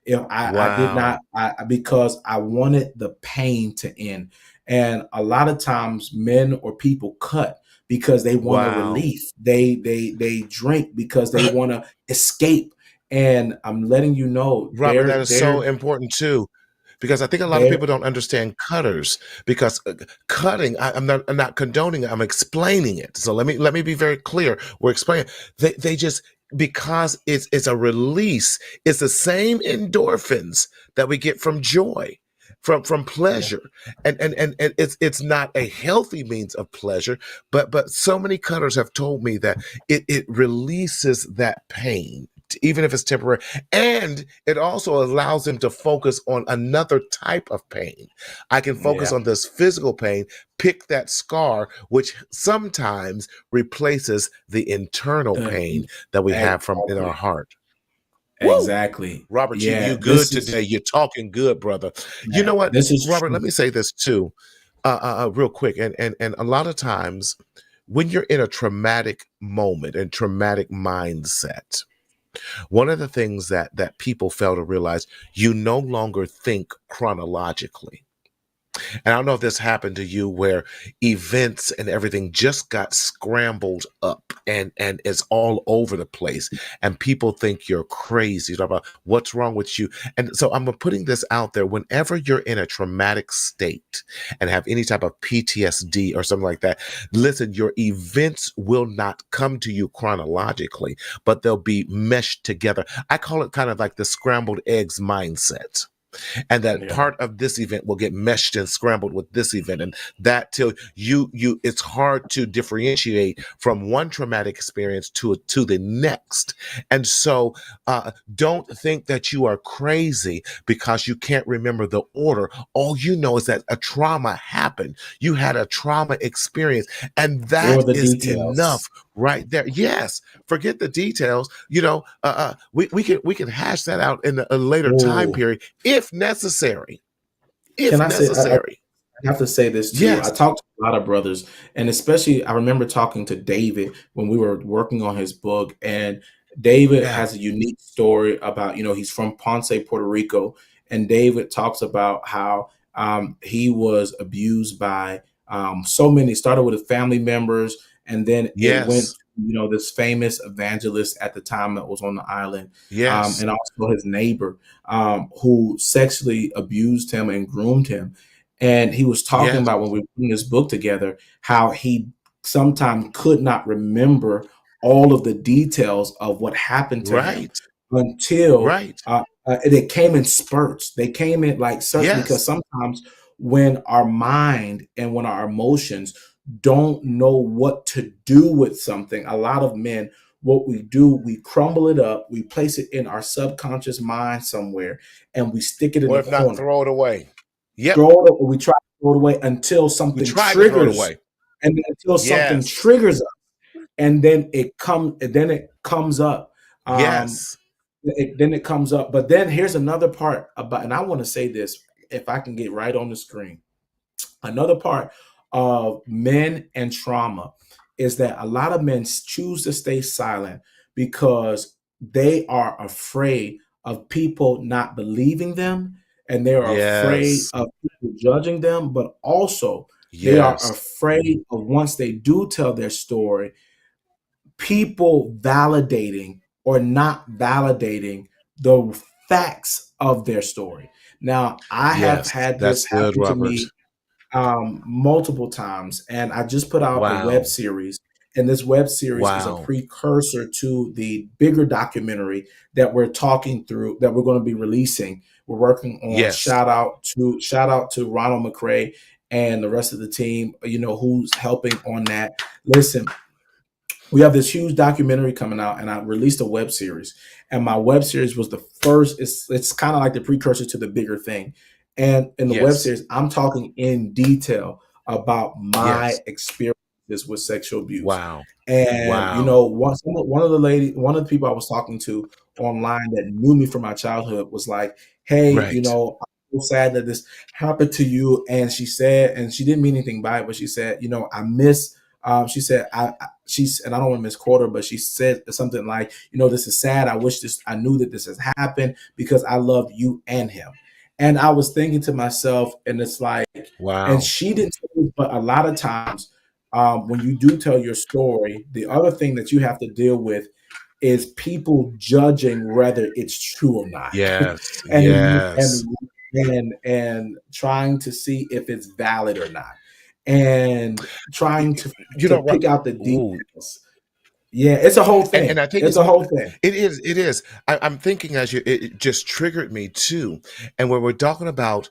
I did Wow. not, because I wanted the pain to end. And a lot of times men or people cut because they want a Wow. relief. They drink because they want to escape. And I'm letting you know, Robert, that is so important too, because I think a lot of there people don't understand cutters. Because cutting, I'm not condoning it. I'm explaining it. So let me be very clear. We're explaining. They just, because it's a release. It's the same endorphins that we get from joy, from yeah, pleasure, and it's not a healthy means of pleasure. But so many cutters have told me that it releases that pain, even if it's temporary, and it also allows them to focus on another type of pain. I can focus yeah, on this physical pain, pick that scar, which sometimes replaces the internal the pain that we have from in our exactly, heart. Woo! exactly. Robert, you Yeah, good today. You're talking good, brother. You yeah, know what, this is Robert? Let true. me say this too, real quick. And a lot of times, when you're in a traumatic moment and traumatic mindset, one of the things that people fail to realize, you no longer think chronologically. And I don't know if this happened to you, where events and everything just got scrambled up and it's all over the place. And people think you're crazy. You talk about what's wrong with you. And so I'm putting this out there. Whenever you're in a traumatic state and have any type of PTSD or something like that, listen, your events will not come to you chronologically, but they'll be meshed together. I call it kind of like the scrambled eggs mindset, and that Yeah. part of this event will get meshed and scrambled with this event, and that till you it's hard to differentiate from one traumatic experience to the next. And so don't think that you are crazy because you can't remember the order. All you know is that a trauma happened, you had a trauma experience, and Or that the is enough details. right there. Yes, forget the details. We can hash that out in a later time Oh, period if necessary. can If I say, necessary. I have to say this too. I Yes. talked to a lot of brothers, and especially I remember talking to David when we were working on his book. And David Yeah. has a unique story about, he's from Ponce, Puerto Rico, and David talks about how he was abused by So many started with his family members, and then it went, Yes. this famous evangelist at the time that was on the island, Yes. and also his neighbor, who sexually abused him and groomed him. And he was talking Yes. about when we were putting this book together, how he sometimes could not remember all of the details of what happened to him Right. until Right. it came in spurts. They came in like certain, because Yes. sometimes when our mind and when our emotions don't know what to do with something, a lot of men, what we do, we crumble it up, we place it in our subconscious mind somewhere, and we stick it in Or the if not, corner. throw it away. Yep. Throw it, or we try to throw it away until We something tried to throw it triggers, away. and then until something Yes. triggers us, and then it comes up. Um, Yes. then it comes up. But then here's another part about, and I want to say this if I can get right on the screen. Another part of men and trauma is that a lot of men choose to stay silent because they are afraid of people not believing them, and they are afraid Yes. of people judging them, but also they are Yes. afraid of, once they do tell their story, people validating or not validating the facts of their story. Now, I have Yes. had That's this good, happen to Robert. me multiple times, and I just put out a web Wow. series. And this web series is a Wow. precursor to the bigger documentary that we're talking through, that we're going to be releasing. We're working on. Yes. Shout out to Ronald McCrae and the rest of the team, who's helping on that. Listen, we have this huge documentary coming out, and I released a web series. And my web series was the first. It's kind of like the precursor to the bigger thing. And in the web Yes. series, I'm talking in detail about my Yes. experiences with sexual abuse. Wow. And Wow. one of the people I was talking to online that knew me from my childhood was like, "Hey, Right. I'm so sad that this happened to you." And she said, and she didn't mean anything by it, but she said, I miss. She said, she's, and I don't want to misquote her, but she said something like, "This is sad. I knew that this has happened because I love you and him." And I was thinking to myself, and it's like, Wow. and she didn't tell me, but a lot of times, when you do tell your story, the other thing that you have to deal with is people judging whether it's true or not, Yes. and Yes. and trying to see if it's valid or not, and trying to You to know, pick out the ooh. details. Yeah, it's a whole And thing. I think It's it's a whole thing. it is. It is. I'm thinking as it just triggered me too. And when we're talking about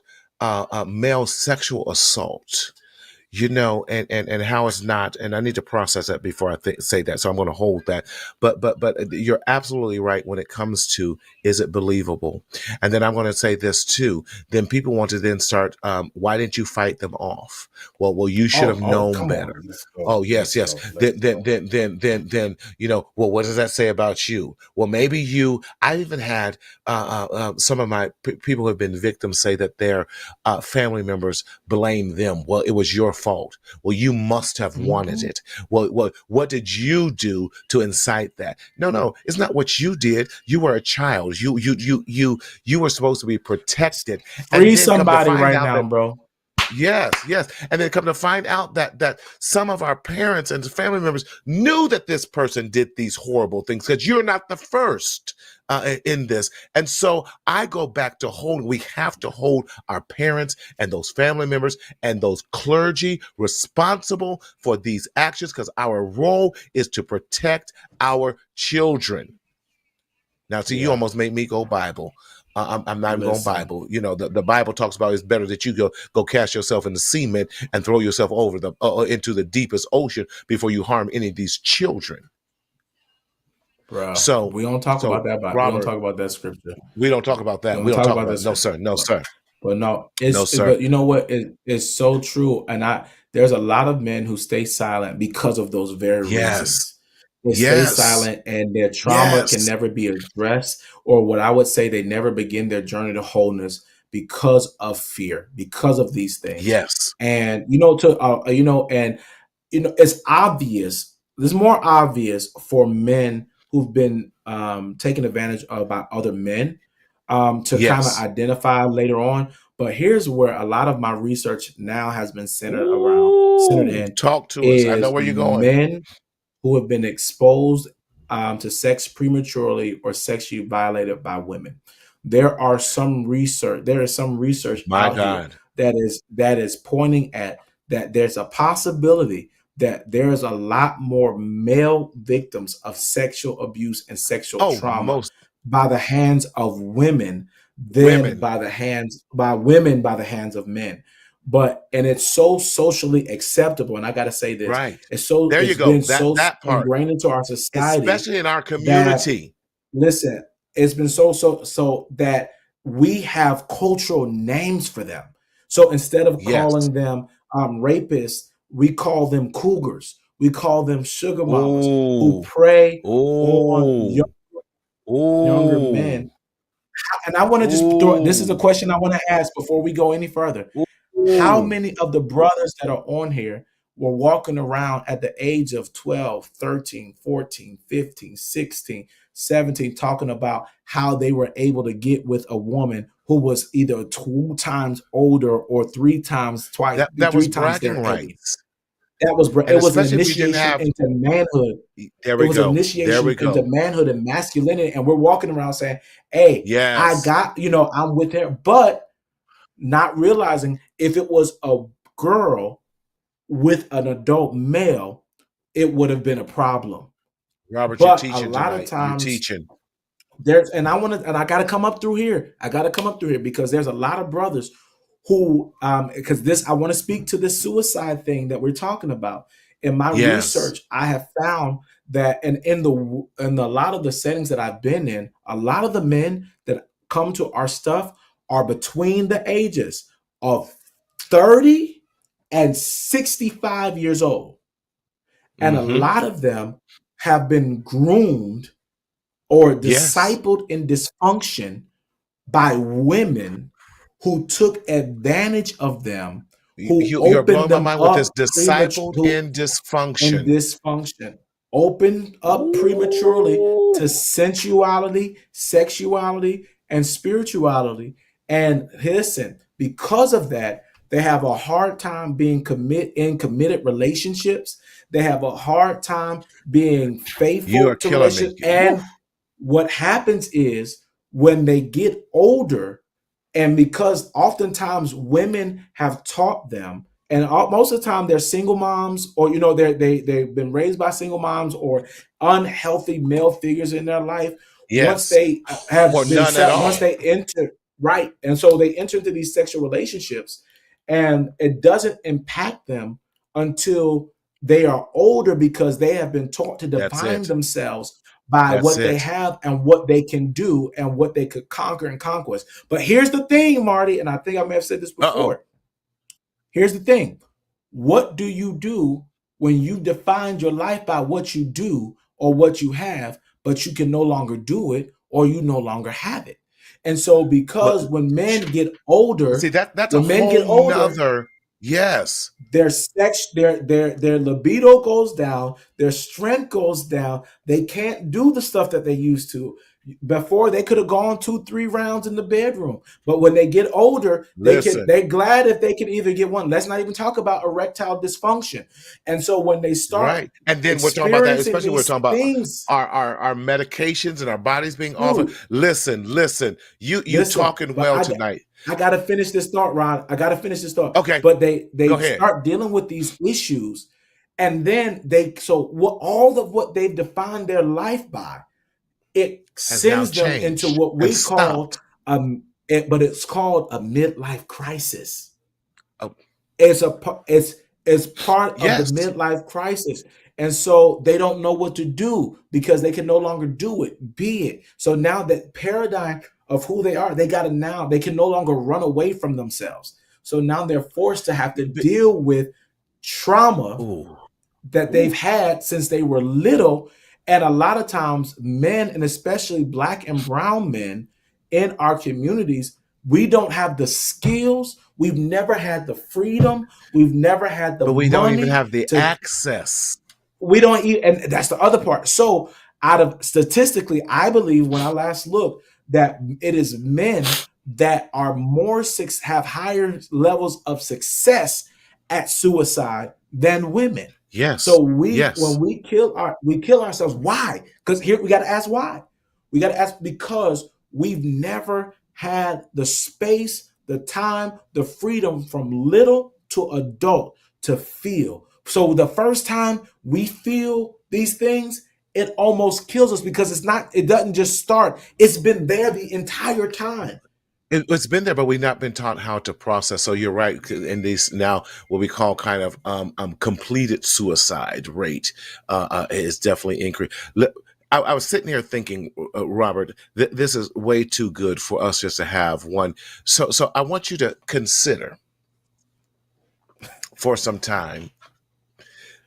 male sexual assault, and how it's not, and I need to process that before I say that, so I'm going to hold that. But you're absolutely right when it comes to, is it believable? And then I'm going to say this too. Then people want to then start, why didn't you fight them off? Well, you should have Oh, known come on. better. Let's go. Oh, yes, Let's yes. go. Let's Then, well, what does that say about you? Well, maybe I even had some of my people who have been victims say that their family members blame them. Well, it was your fault. Well, you must have wanted Mhm. it. Well, what did you do to incite that? No, it's not what you did. You were a child. You were supposed to be protected, and Free then come to somebody find right out now, that bro. yes, and then come to find out that some of our parents and family members knew that this person did these horrible things, because you're not the first in this. And so I go back to we have to hold our parents and those family members and those clergy responsible for these actions, because our role is to protect our children. Now, see, you Yeah. almost made me go Bible. I'm not even going Listen. Bible. The Bible talks about it's better that you go cast yourself in the cement and throw yourself over into the deepest ocean before you harm any of these children. Bro, So, we don't talk about that. We don't Robert, talk about that scripture. we don't talk about We that. We don't don't talk talk about about that it. No, scripture. sir. No, sir. But no, No, sir. but you know what? It's so true. And there's a lot of men who stay silent because of those very Yes. reasons. They stay Yes. silent, and their trauma can Yes. never be addressed, or what I would say, they never begin their journey to wholeness because of fear, because of these things. Yes. And it's obvious. It's more obvious for men who've been taken advantage of by other men, to kind of Yes. identify later on. But here's where a lot of my research now has been centered Ooh, in talk to us. I know is where you're going. men who have been exposed to sex prematurely or sexually violated by women. There is some research My out here God. that is pointing at that there's a possibility that there's a lot more male victims of sexual abuse and sexual Oh, trauma most by the hands of women than women. by the hands of men. But and it's so socially acceptable, and I got to say this, Right. There you it's go. been so That part, ingrained into our society especially in our that community. listen, it's been so that we have cultural names for them. So instead of Yes. calling them rapists, we call them cougars. We call them sugar mamas who Ooh. prey on younger Ooh. men. Ooh. And I want to just throw this is a Ooh. question I want to ask before we go any further. How Ooh. many of the brothers that are on here were walking around at the age of 12, 13, 14, 15, 16, 17, talking about how they were able to get with a woman who was either 2 times older or three times That was bragging their age? rights. It was And an especially if we didn't initiation have into manhood. there It we was an go. There initiation we into go. manhood and masculinity, and we're walking around saying, "Hey, I Yes. got I'm with her," but not realizing if it was a girl with an adult male, it would have been a problem. Robert, you're But a teaching lot of tonight. You're times teaching. I gotta come up through here. I gotta come up through here because there's a lot of brothers who because I want to speak to this suicide thing that we're talking about. In my Yes. research, I have found that and in a lot of the settings that I've been in, a lot of the men that come to our stuff are between the ages of 30 and 65 years old. And a Mm-hmm. lot of them have been groomed or Yes. discipled in dysfunction by women who took advantage of them, who You're blowing opened my them mind with this up discipled in in dysfunction. dysfunction, opened up prematurely Ooh. to sensuality, sexuality, and spirituality. And listen, because of that, they have a hard time being in committed relationships. They have a hard time being You faithful are to killing me. relationships. Woo. And what happens is when they get older, and because oftentimes women have taught them, and most of the time they're single moms, or they've been raised by single moms or unhealthy male figures in their life. Once Yes. they have Or been none at set, once all. they enter right, and so they enter into these sexual relationships, and it doesn't impact them until they are older because they have been taught to That's define it. themselves by That's what they it. have and what they can do and what they could conquer and conquest. But here's the thing, Marty, and I think I may have said this Uh-oh. before. Here's the thing. What do you do when you defined your life by what you do or what you have, but you can no longer do it or you no longer have it? And so because Well, when men get older, see that's a when men get whole older, nother. Yes. their libido goes down, their strength goes down. They can't do the stuff that they used to. Before they could have gone 2-3 rounds in the bedroom, but when they get older, Listen. they're glad if they can either get one. Let's not even talk about erectile dysfunction. And so when they start Right. And then we're talking about that, experiencing especially we're these talking about things, our medications and our bodies being offered. dude, Listen. You listen, talking but well tonight. I gotta finish this thought, Ron. I gotta finish this thought. Okay. But they Go ahead. start dealing with these issues, and then all of what they've defined their life by, it Has now sends them into changed what and we call stopped. but it's called a midlife crisis. Oh, It's part of yes. the midlife crisis. And so they don't know what to do because they can no longer do it, be it. So now that paradigm of who they are, they can no longer run away from themselves. So now they're forced to have to deal with trauma Ooh. that they've had since they were little. And a lot of times men, and especially Black and brown men in our communities, we don't have the skills. We've never had the freedom. We've never had the But we don't even money have the to access. we don't eat, and that's the other part. So statistically, I believe when I last looked that it is men that are have higher levels of success at suicide than women. Yes. So when Yes. we kill ourselves. Why? Because here we got to ask why. We got to ask because we've never had the space, the time, the freedom from little to adult to feel. So the first time we feel these things, it almost kills us because it doesn't just start. It's been there the entire time. It's been there, but we've not been taught how to process. So you're right. In these now, what we call kind of completed suicide rate is definitely increased. I was sitting here thinking, Robert, this is way too good for us just to have one. So I want you to consider for some time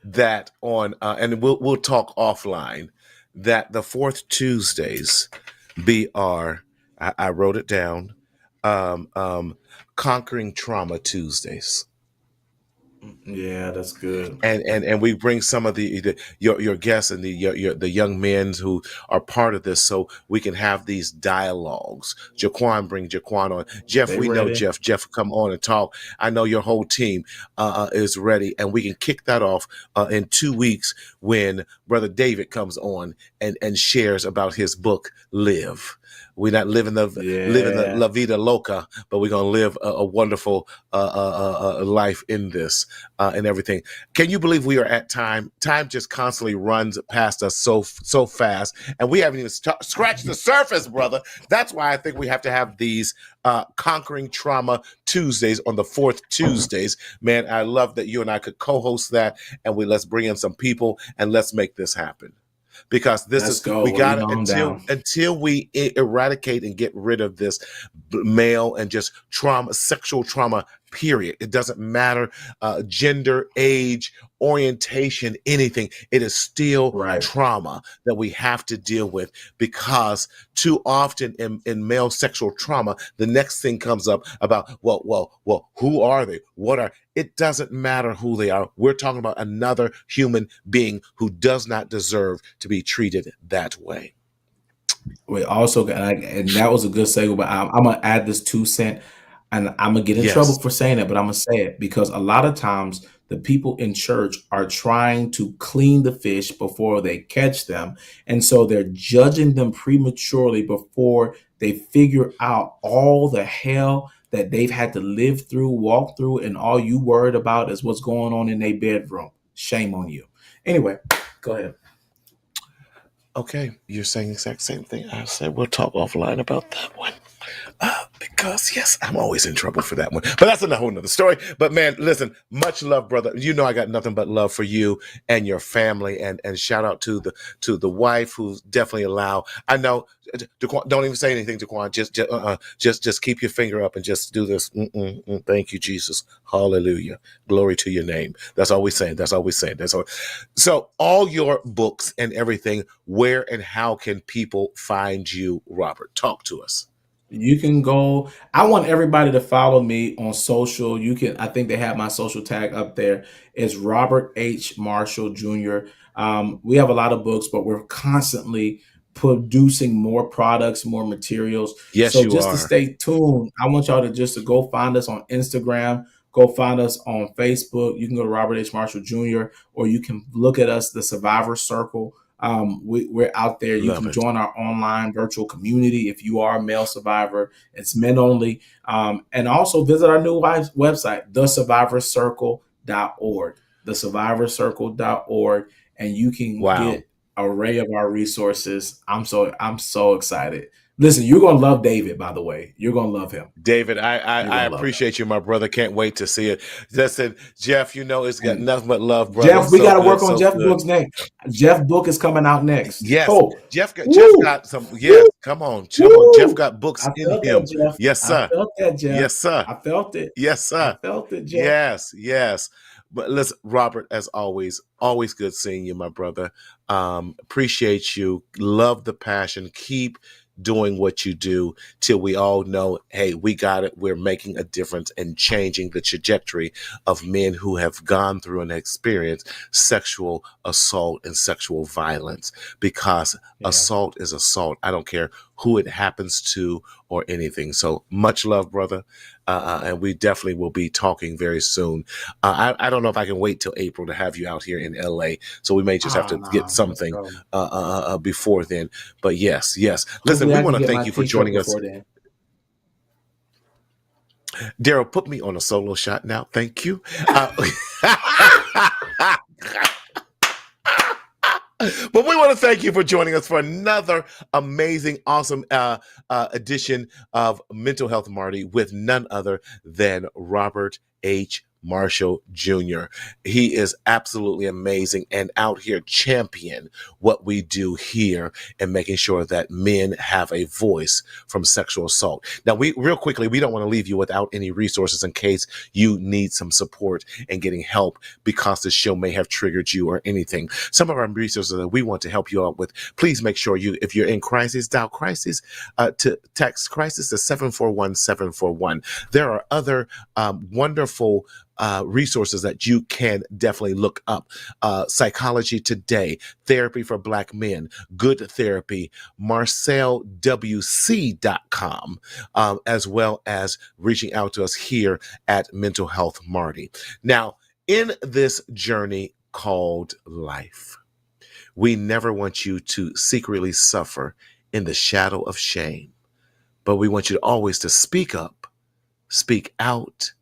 that on, and we'll talk offline, that the fourth Tuesdays be our, I wrote it down, Conquering Trauma Tuesdays. Yeah, that's good. And we bring some of your guests and the young men who are part of this, so we can have these dialogues. Bring Jaquan on. Jeff, They we know ready. Jeff, come on and talk. I know your whole team is ready, and we can kick that off in 2 weeks when Brother David comes on and shares about his book, Live. We're not living the La Vida Loca, but we're gonna live a wonderful life in this and everything. Can you believe we are at time? Time just constantly runs past us so fast, and we haven't even scratched the surface, brother. That's why I think we have to have these Conquering Trauma Tuesdays on the fourth Tuesdays. Man, I love that you and I could co-host that, and let's bring in some people and let's make this happen. Because we got until we eradicate and get rid of this male and just sexual trauma, period. It doesn't matter gender, age, orientation, anything. It is still trauma that we have to deal with, because too often in male sexual trauma, the next thing comes up about, well, who are they? It doesn't matter who they are. We're talking about another human being who does not deserve to be treated that way. We also, and that was a good segue, but I'm going to add this 2 cent, and I'm going to get in trouble for saying it, but I'm going to say it because a lot of times the people in church are trying to clean the fish before they catch them. And so they're judging them prematurely before they figure out all the hell that they've had to live through, walk through, and all you worried about is what's going on in their bedroom. Shame on you. Anyway, go ahead. Okay, you're saying the exact same thing. I said we'll talk offline about that one. Because yes, I'm always in trouble for that one. But that's a whole nother story. But man, listen, much love, brother. You know I got nothing but love for you and your family, and shout out to the wife who's definitely allowed. I know. Don't even say anything, Daquan. Just keep your finger up and just do this. Thank you, Jesus. Hallelujah. Glory to your name. That's all we're saying. That's all we're saying. So all your books and everything, where and how can people find you, Robert? Talk to us. You can go. I want everybody to follow me on social. I think they have my social tag up there. It's Robert H. Marshall Jr. We have a lot of books, but we're constantly producing more products, more materials. Yes, so you just are. to stay tuned, I want y'all to go find us on Instagram. Go find us on Facebook. You can go to Robert H. Marshall Jr. or you can look at us, the Survivor Circle. We're out there. You can join our online virtual community if you are a male survivor. It's men only. And also visit our new website, thesurvivorcircle.org, thesurvivorcircle.org, and you can get an array of our resources. I'm so excited. Listen, you're going to love David, by the way. You're going to love him. David, I appreciate you, my brother. Can't wait to see it. Listen, Jeff, it's got nothing but love, brother. Jeff, we got to work on Jeff's books next. Jeff's book is coming out next. Yes. Oh. Jeff got some. Yes, come on. Jeff got books in him. Yes, sir. I felt that, Jeff. Yes, sir. I felt it. Yes, sir. I felt it, Jeff. Yes. But listen, Robert, as always good seeing you, my brother. Appreciate you. Love the passion. Keep doing what you do till we all know, hey, we got it. We're making a difference and changing the trajectory of men who have gone through and experienced sexual assault and sexual violence, because assault is assault. I don't care who it happens to or anything. So much love, brother. And we definitely will be talking very soon. I don't know if I can wait till April to have you out here in LA. So we may just have to get something before then. But yes. Listen, we want to thank you for joining us. Then. Daryl, put me on a solo shot now. Thank you. But we want to thank you for joining us for another amazing, awesome edition of Mental Health Marty with none other than Robert H. Marshall Jr. He is absolutely amazing and out here champion what we do here and making sure that men have a voice from sexual assault. Now, we don't want to leave you without any resources in case you need some support and getting help because the show may have triggered you or anything. Some of our resources that we want to help you out with, please make sure if you're in crisis, dial crisis to text crisis to 741-741. There are other wonderful resources that you can definitely look up. Psychology Today, Therapy for Black Men, Good Therapy, MarcelWC.com, as well as reaching out to us here at Mental Health Marty. Now, in this journey called life, we never want you to secretly suffer in the shadow of shame, but we want you to always to speak up, speak out,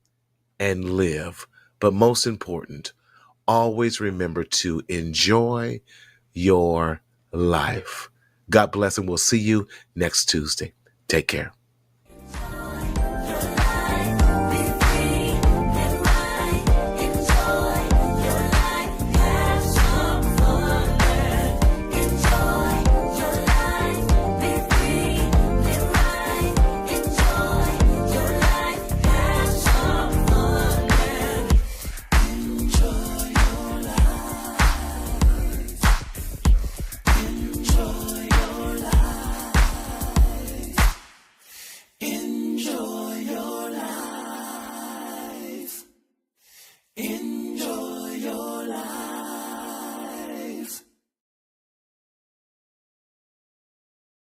and live. But most important, always remember to enjoy your life. God bless, and we'll see you next Tuesday. Take care.